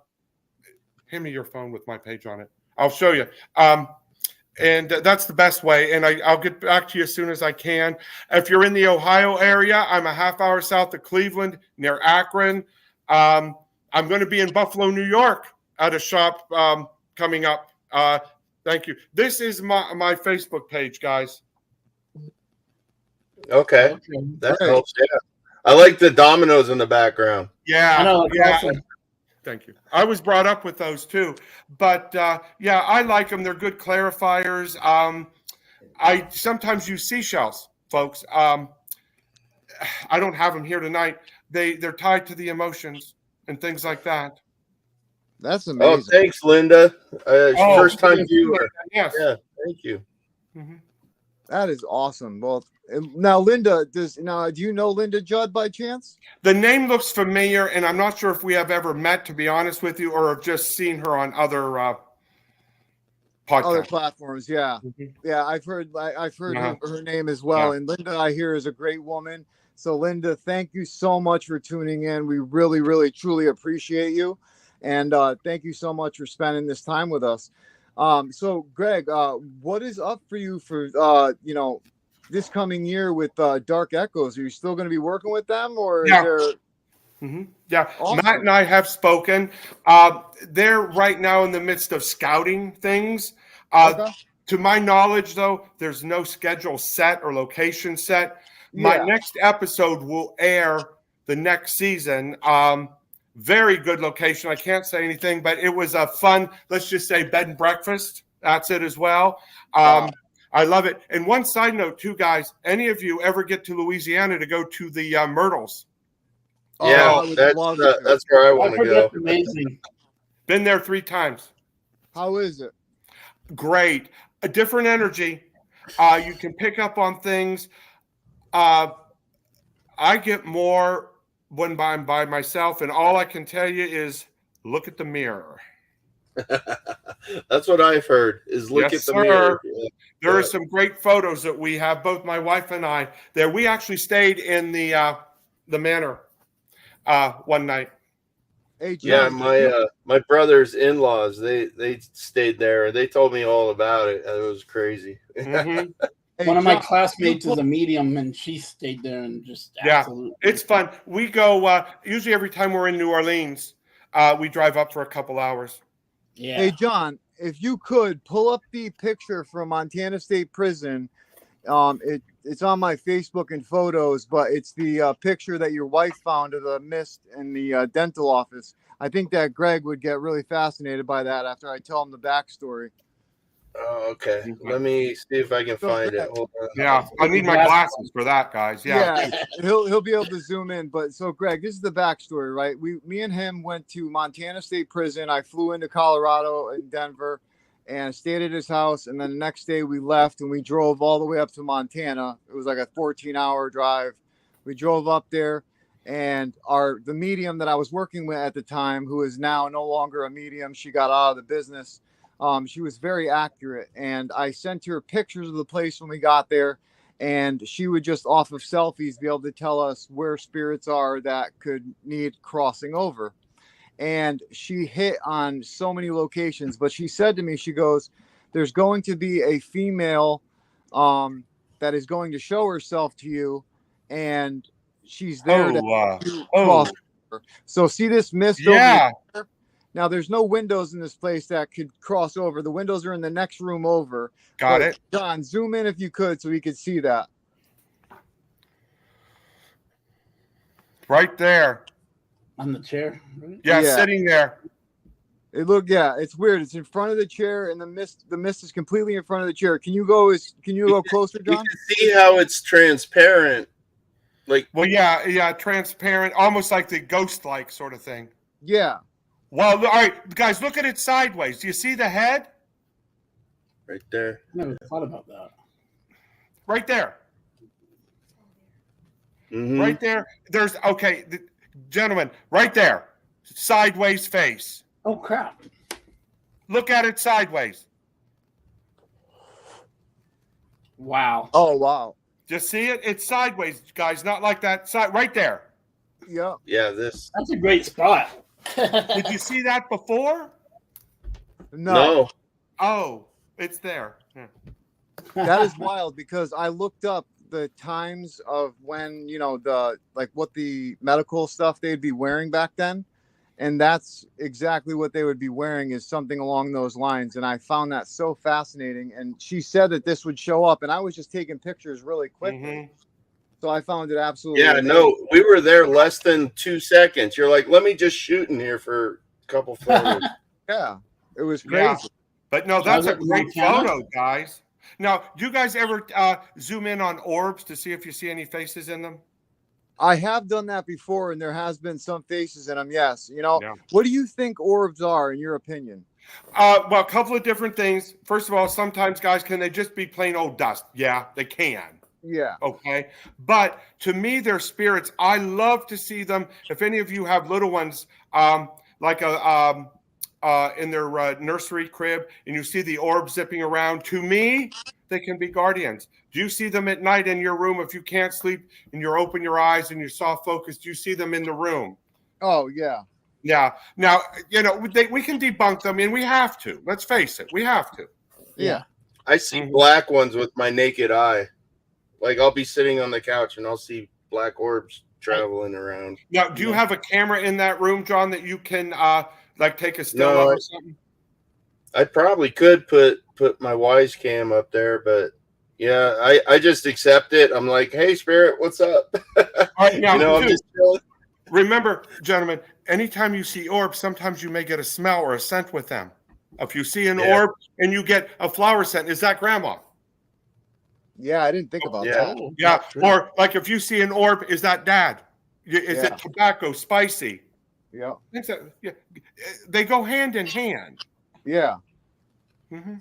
Speaker 7: me your phone with my page on it. I'll show you. And that's the best way. And I'll get back to you as soon as I can. If you're in the Ohio area, I'm a half hour south of Cleveland, near Akron. I'm going to be in Buffalo, New York at a shop coming up. Thank you. This is my Facebook page, guys.
Speaker 2: Okay. That helps. Yeah. I like the dominoes in the background.
Speaker 7: Yeah.
Speaker 8: I know, awesome.
Speaker 7: Thank you. I was brought up with those too, but I like them. They're good clarifiers. I sometimes use seashells, folks. I don't have them here tonight. They're tied to the emotions and things like that.
Speaker 5: That's amazing.
Speaker 2: Oh, thanks, Linda. First time viewer.
Speaker 7: Yes.
Speaker 2: Yeah. Thank you.
Speaker 7: Mm-hmm.
Speaker 5: That is awesome. Well, now Linda, do you know Linda Judd by chance?
Speaker 7: The name looks familiar, and I'm not sure if we have ever met, to be honest with you, or have just seen her on other podcasts.
Speaker 5: Other platforms, yeah.
Speaker 7: Mm-hmm.
Speaker 5: Yeah, I've heard her name as well. Yeah. And Linda, I hear, is a great woman. So Linda, thank you so much for tuning in. We really, really, truly appreciate you. And thank you so much for spending this time with us. So Greg, what is up for you for this coming year with Dark Echoes? Are you still going to be working with them, or is there?
Speaker 7: Mm-hmm. Yeah,
Speaker 5: awesome.
Speaker 7: Matt and I have spoken. They're right now in the midst of scouting things. Okay. To my knowledge, though, there's no schedule set or location set. My next episode will air the next season. Very good location. I can't say anything, but it was a fun, let's just say, bed and breakfast. That's it as well. I love it. And one side note, too, guys, any of you ever get to Louisiana to go to the Myrtles?
Speaker 2: Yeah, that's where I want to go.
Speaker 8: That's amazing.
Speaker 7: Been there 3 times.
Speaker 5: How is it?
Speaker 7: Great. A different energy. You can pick up on things. I get more when I'm by myself, and all I can tell you is look at the mirror.
Speaker 2: That's what I've heard, is look at the mirror. Yeah.
Speaker 7: There are some great photos that we have, both my wife and I, there. We actually stayed in the manor one night.
Speaker 5: Hey,
Speaker 2: Yeah,
Speaker 5: John.
Speaker 2: my brother's in-laws, they stayed there. They told me all about it. It was crazy.
Speaker 7: Mhm.
Speaker 5: Hey,
Speaker 8: One of my
Speaker 5: John,
Speaker 8: classmates is a medium, and she stayed there and just
Speaker 7: Yeah,
Speaker 8: absolutely.
Speaker 7: it's fun. We go usually every time we're in New Orleans. We drive up for a couple hours.
Speaker 8: Yeah.
Speaker 5: Hey, John, if you could pull up the picture from Montana State Prison. It's on my Facebook and photos, but it's the picture that your wife found of the mist in the dental office. I think that Greg would get really fascinated by that after I tell him the backstory.
Speaker 2: Oh, okay. Let me see if I can
Speaker 5: So,
Speaker 2: find it.
Speaker 5: Greg,
Speaker 2: Hold on.
Speaker 7: Yeah, I need my glasses for that, guys. Yeah.
Speaker 5: he'll be able to zoom in. But so, Greg, this is the backstory, right? Me and him went to Montana State Prison. I flew into Colorado and Denver, and stayed at his house. And then the next day we left and we drove all the way up to Montana. It was like a 14-hour drive. We drove up there, and the medium that I was working with at the time, who is now no longer a medium, she got out of the business. She was very accurate, and I sent her pictures of the place when we got there, and she would just off of selfies be able to tell us where spirits are that could need crossing over. And she hit on so many locations, but she said to me, she goes, there's going to be a female that is going to show herself to you, and she's there to cross over. So see this mist over here? Now, there's no windows in this place that could cross over. The windows are in the next room over.
Speaker 7: Got it.
Speaker 5: John, zoom in if you could so we could see that.
Speaker 7: Right there.
Speaker 8: On the chair. Right?
Speaker 7: Yeah, sitting there.
Speaker 5: It's weird. It's in front of the chair, and the mist is completely in front of the chair. Can you go closer, John?
Speaker 2: You can see how it's transparent.
Speaker 7: Yeah, transparent, almost like the ghost-like sort of thing.
Speaker 5: Yeah.
Speaker 7: Well, all right, guys, look at it sideways. Do you see the head?
Speaker 2: Right there.
Speaker 8: Never thought about that.
Speaker 7: Right there.
Speaker 2: Mm-hmm.
Speaker 7: Right there. Gentlemen, right there. Sideways face.
Speaker 8: Oh, crap.
Speaker 7: Look at it sideways.
Speaker 8: Wow.
Speaker 5: Oh, wow.
Speaker 7: Just see it? It's sideways, guys, not like that. Right there.
Speaker 5: Yeah.
Speaker 2: Yeah,
Speaker 8: That's a great spot.
Speaker 7: Did you see that before?
Speaker 5: No.
Speaker 7: Oh, it's there. Yeah.
Speaker 5: That is wild, because I looked up the times of when, what the medical stuff they'd be wearing back then. And that's exactly what they would be wearing, is something along those lines. And I found that so fascinating. And she said that this would show up, and I was just taking pictures really quickly.
Speaker 7: Mm-hmm.
Speaker 5: So I found it absolutely
Speaker 2: Yeah,
Speaker 5: amazing.
Speaker 2: no, we were there less than 2 seconds. You're like, let me just shoot in here for a couple photos.
Speaker 5: Yeah, it was crazy.
Speaker 7: Yeah. But no, that's a great photo, guys. Now, do you guys ever zoom in on orbs to see if you see any faces in them?
Speaker 5: I have done that before, and there has been some faces in them, yes. What do you think orbs are, in your opinion?
Speaker 7: Well, a couple of different things. First of all, sometimes, guys, can they just be plain old dust? Yeah, they can.
Speaker 5: Yeah.
Speaker 7: Okay. But to me, they're spirits. I love to see them. If any of you have little ones, like in their nursery crib, and you see the orb zipping around, to me, they can be guardians. Do you see them at night in your room? If you can't sleep and you open your eyes and you're soft focused, do you see them in the room?
Speaker 5: Oh, yeah.
Speaker 7: Yeah. Now, we can debunk them, and we have to. Let's face it. We have to.
Speaker 5: Yeah.
Speaker 2: I see black ones with my naked eye. Like, I'll be sitting on the couch and I'll see black orbs traveling around.
Speaker 7: Now, do you have a camera in that room, John, that you can take a still of or something?
Speaker 2: I probably could put my Wise Cam up there, but yeah, I just accept it. I'm like, hey, spirit, what's up?
Speaker 7: All right, now,
Speaker 2: I'm just chilling.
Speaker 7: Remember, gentlemen, anytime you see orbs, sometimes you may get a smell or a scent with them. If you see an orb and you get a flower scent, is that grandma?
Speaker 5: Yeah, I didn't think about that.
Speaker 7: Yeah, or like if you see an orb, is that dad? Is it tobacco, spicy?
Speaker 5: Yeah.
Speaker 7: They go hand in hand.
Speaker 5: Yeah.
Speaker 7: Mm-hmm.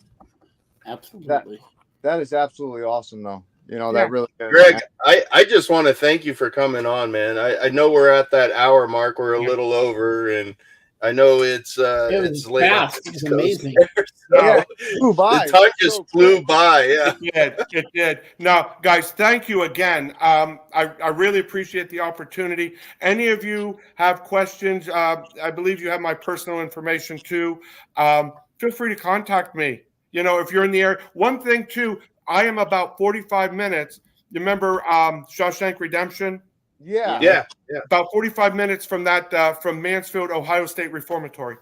Speaker 8: Absolutely.
Speaker 5: That is absolutely awesome, though. That really is.
Speaker 2: Greg, I just want to thank you for coming on, man. I know we're at that hour mark. We're a little over, and I know it's
Speaker 8: was
Speaker 2: late on
Speaker 8: fast.
Speaker 2: the
Speaker 8: It was
Speaker 2: East Coast
Speaker 8: amazing.
Speaker 2: there, so
Speaker 5: Yeah, flew by.
Speaker 2: the time just
Speaker 5: So
Speaker 2: flew
Speaker 5: quick.
Speaker 2: by. Yeah.
Speaker 7: It did. Now, guys, thank you again. I really appreciate the opportunity. Any of you have questions? I believe you have my personal information too. Feel free to contact me. You know, if you're in the area. One thing too, I am about 45 minutes. You remember Shawshank Redemption?
Speaker 5: Yeah.
Speaker 2: Yeah. Yeah.
Speaker 7: About 45 minutes from that, from Mansfield, Ohio State Reformatory.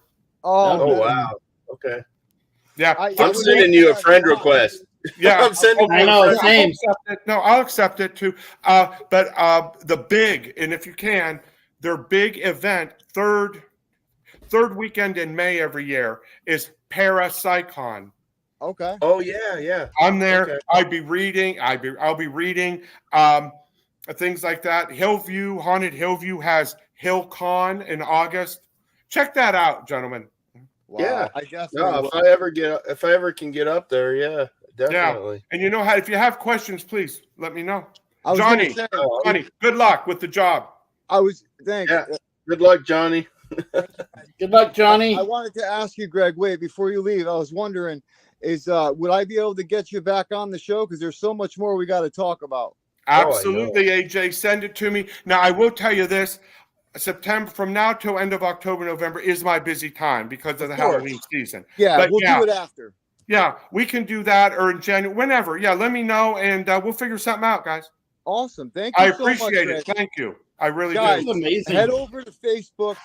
Speaker 5: Oh,
Speaker 2: Oh,
Speaker 8: Okay.
Speaker 2: wow. Okay.
Speaker 7: Yeah.
Speaker 2: I'm sending you a friend request.
Speaker 7: Yeah.
Speaker 2: I'm sending
Speaker 8: I
Speaker 2: you a
Speaker 8: know,
Speaker 2: friend
Speaker 8: same.
Speaker 7: I'll accept it too. But the big, and if you can, their big event, third weekend in May every year is Parapsychon.
Speaker 5: Okay.
Speaker 2: Oh, yeah, yeah.
Speaker 7: I'm there.
Speaker 2: Okay.
Speaker 7: I'll be reading things like that. Haunted Hillview has HillCon in August. Check that out, gentlemen.
Speaker 5: Wow.
Speaker 2: Yeah.
Speaker 5: I definitely
Speaker 2: No,
Speaker 5: will.
Speaker 2: if I ever can get up there, yeah, definitely.
Speaker 7: And you know how, if you have questions, please let me know.
Speaker 5: I was
Speaker 7: Johnny,
Speaker 5: gonna say,
Speaker 7: Johnny, good luck with the job.
Speaker 5: thanks.
Speaker 2: Yeah. Good luck, Johnny.
Speaker 8: Good luck, Johnny.
Speaker 5: I wanted to ask you, Greg, wait, before you leave, I was wondering, would I be able to get you back on the show? Because there's so much more we got to talk about.
Speaker 7: Absolutely, AJ. Send it to me. Now, I will tell you this. September, from now till end of October, November is my busy time because of the Halloween season.
Speaker 5: Yeah,
Speaker 7: But
Speaker 5: we'll do it after.
Speaker 7: Yeah, we can do that, or in January, whenever. Yeah, let me know, and we'll figure something out, guys.
Speaker 5: Awesome. Thank you
Speaker 7: I
Speaker 5: so much,
Speaker 7: appreciate it.
Speaker 5: Greg.
Speaker 7: Thank you. I really
Speaker 5: Guys,
Speaker 7: do.
Speaker 8: Amazing.
Speaker 5: head over to Facebook.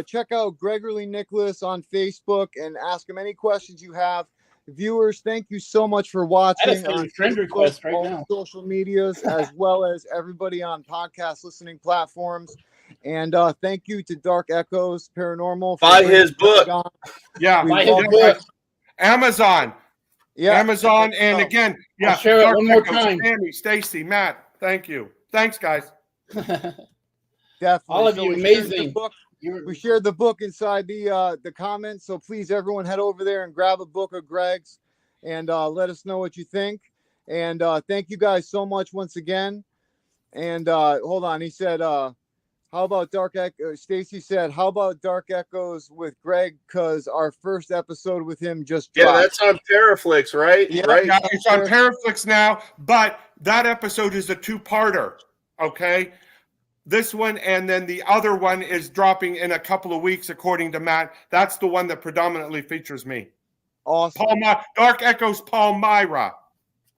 Speaker 5: Check out Gregory Nicholas on Facebook and ask him any questions you have. Viewers, thank you so much for watching.
Speaker 8: I just got a friend request right
Speaker 5: all
Speaker 8: now.
Speaker 5: social medias, as well as everybody on podcast listening platforms. And thank you to Dark Echoes Paranormal.
Speaker 2: Buy his book.
Speaker 7: Yeah,
Speaker 8: Buy his book.
Speaker 7: Amazon.
Speaker 5: Yeah.
Speaker 7: Amazon, and again,
Speaker 8: I'll share it
Speaker 7: Dark
Speaker 8: one more
Speaker 7: Echoes,
Speaker 8: time.
Speaker 7: Tammy, Stacy, Matt, thank you. Thanks, guys.
Speaker 5: Definitely.
Speaker 8: All of you,
Speaker 5: we shared the
Speaker 8: amazing.
Speaker 5: book. We shared the book inside the comments, so please, everyone, head over there and grab a book of Greg's, and let us know what you think. And thank you guys so much once again. And hold on, he said, how about Dark Echo? Stacy said, how about Dark Echoes with Greg? Because our first episode with him just dropped.
Speaker 2: Yeah, that's on Paraflix, right?
Speaker 5: Yeah.
Speaker 2: Right.
Speaker 7: Yeah, it's on Paraflix now, but that episode is a two-parter, okay? This one and then the other one is dropping in a couple of weeks, according to Matt. That's the one that predominantly features me.
Speaker 5: Awesome.
Speaker 7: Dark Echoes Palmyra.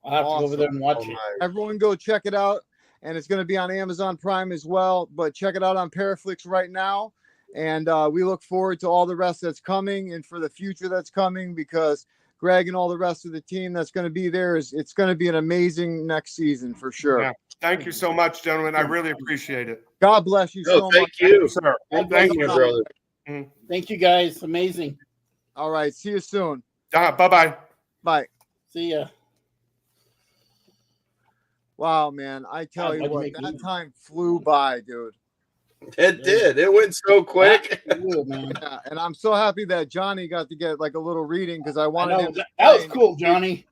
Speaker 8: I'll have to go over there and watch it.
Speaker 5: Everyone go check it out. And it's going to be on Amazon Prime as well. But check it out on Paraflix right now. And we look forward to all the rest that's coming and for the future that's coming, because Greg and all the rest of the team that's going to be there, it's going to be an amazing next season for sure.
Speaker 7: Yeah. Thank you so much, gentlemen. I really appreciate it.
Speaker 5: God bless you so much.
Speaker 2: Thank you,
Speaker 7: sir.
Speaker 2: Thank you, brother.
Speaker 8: Thank you, guys. Amazing.
Speaker 5: All right. See you soon.
Speaker 7: Bye-bye.
Speaker 5: Bye.
Speaker 8: See ya.
Speaker 5: Wow, man. I tell you what, that time flew by, dude.
Speaker 2: It did. It went so quick.
Speaker 5: Yeah, and I'm so happy that Johnny got to get like a little reading, because I wanted him to
Speaker 8: that was cool, Johnny.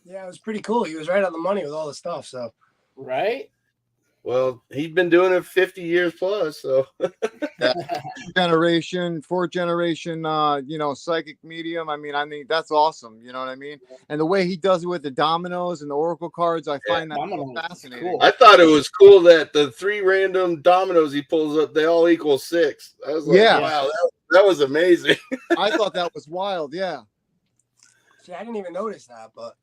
Speaker 6: Yeah, it was pretty cool. He was right on the money with all the stuff. So,
Speaker 8: right?
Speaker 2: Well, he's been doing it 50 years plus. So,
Speaker 5: fourth generation, psychic medium. I mean, that's awesome. You know what I mean? And the way he does it with the dominoes and the oracle cards, I find that so fascinating.
Speaker 2: Cool. I thought it was cool that the 3 random dominoes he pulls up, they all equal 6. I was like, wow, that was amazing.
Speaker 5: I thought that was wild. Yeah.
Speaker 6: See, I didn't even notice that, but.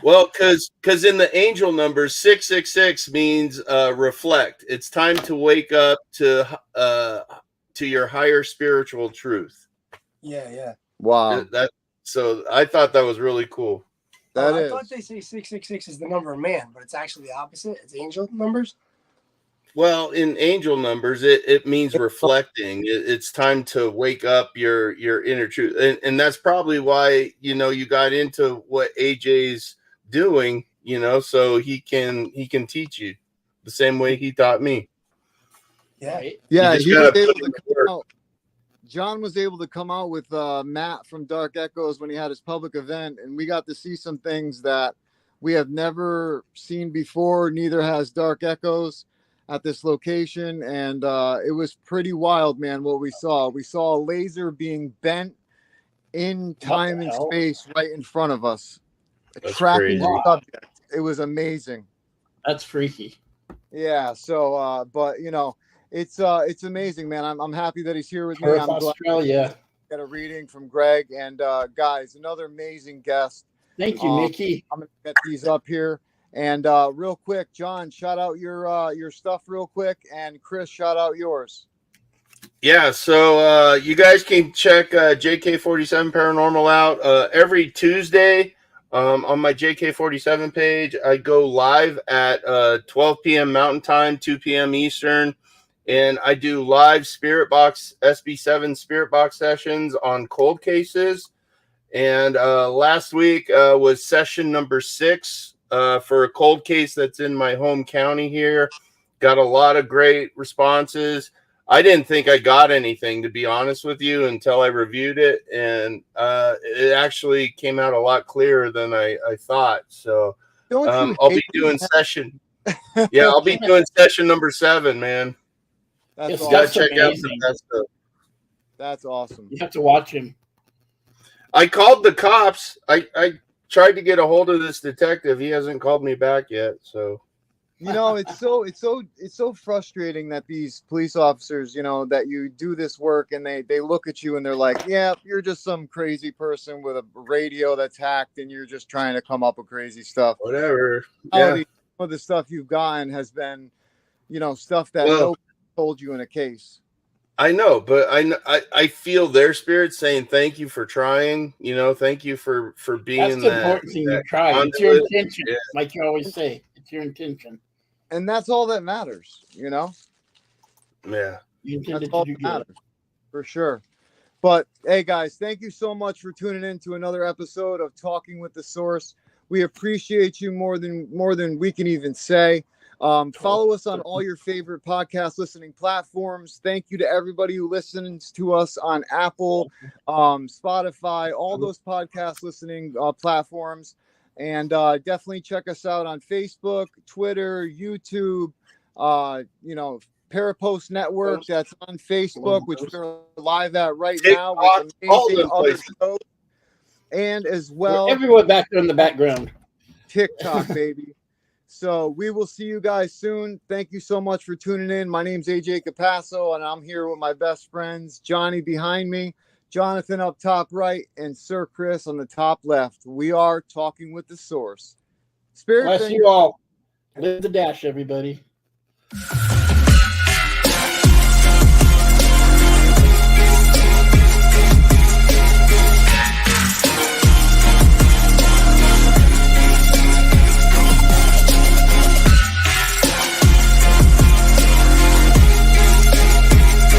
Speaker 2: Well, because in the angel numbers, 666 means reflect. It's time to wake up to your higher spiritual truth.
Speaker 6: Yeah.
Speaker 5: Wow.
Speaker 2: So I thought that was really cool.
Speaker 6: I thought they say 666 is the number of man, but it's actually the opposite. It's angel numbers.
Speaker 2: Well, in angel numbers, it means reflecting. It's time to wake up your inner truth, and that's probably why you got into what AJ's doing. So he can teach you the same way he taught me.
Speaker 6: Yeah.
Speaker 5: He was able to come out. John was able to come out with Matt from Dark Echoes when he had his public event, and we got to see some things that we have never seen before. Neither has Dark Echoes. at this location, and it was pretty wild, man. What we saw a laser being bent in time and space right in front of us, tracking the subject. It was amazing.
Speaker 8: That's freaky.
Speaker 5: Yeah. So, but you know, it's amazing, man. I'm happy that he's here with me. I'm glad
Speaker 8: Australia.
Speaker 5: Got a reading from Greg, and guys, another amazing guest.
Speaker 8: Thank you, Nikki.
Speaker 5: I'm gonna get these up here. And real quick, John, shout out your stuff real quick, and Chris, shout out yours.
Speaker 2: Yeah, so you guys can check JK47 Paranormal out every Tuesday on my JK47 page. I go live at 12 p.m. Mountain Time, 2 p.m. Eastern, and I do live Spirit Box SB7 Spirit Box sessions on cold cases. And last week was session number 6. For a cold case that's in my home county here. Got a lot of great responses. I didn't think I got anything, to be honest with you, until I reviewed it, and it actually came out a lot clearer than I thought. So I'll be doing session. Yeah, I'll be doing session number 7, man.
Speaker 5: That's
Speaker 2: awesome. Check out that stuff.
Speaker 5: That's awesome.
Speaker 8: You have to watch him.
Speaker 2: I called the cops. I tried to get a hold of this detective. He hasn't called me back yet. So,
Speaker 5: you know, it's so frustrating that these police officers, you know, that you do this work and they look at you and they're like, yeah, you're just some crazy person with a radio that's hacked and you're just trying to come up with crazy stuff.
Speaker 2: Whatever. Yeah.
Speaker 5: Some of the stuff you've gotten has been, you know, stuff that nobody told you in a case.
Speaker 2: I know, but I feel their spirit saying thank you for trying. You know, thank you for being
Speaker 8: that's the important thing to try. It's your intention, like you always say. It's your intention,
Speaker 5: and that's all that matters. You know.
Speaker 2: Yeah,
Speaker 5: that's all that matters for sure. But hey, guys, thank you so much for tuning in to another episode of Talking with the Source. We appreciate you more than we can even say. Follow us on all your favorite podcast listening platforms. Thank you to everybody who listens to us on Apple, Spotify, all those podcast listening platforms. And definitely check us out on Facebook, Twitter, YouTube, you know, Parapost Network. That's on Facebook, which we're live at right now with amazing other shows. And as well,
Speaker 8: everyone back there in the background.
Speaker 5: TikTok, baby. So we will see you guys soon. Thank you so much for tuning in. My name's AJ Capasso, and I'm here with my best friends, Johnny behind me, Jonathan up top right, and Sir Chris on the top left. We are Talking with the Source.
Speaker 8: Spirit, bless you all. Live the dash, everybody.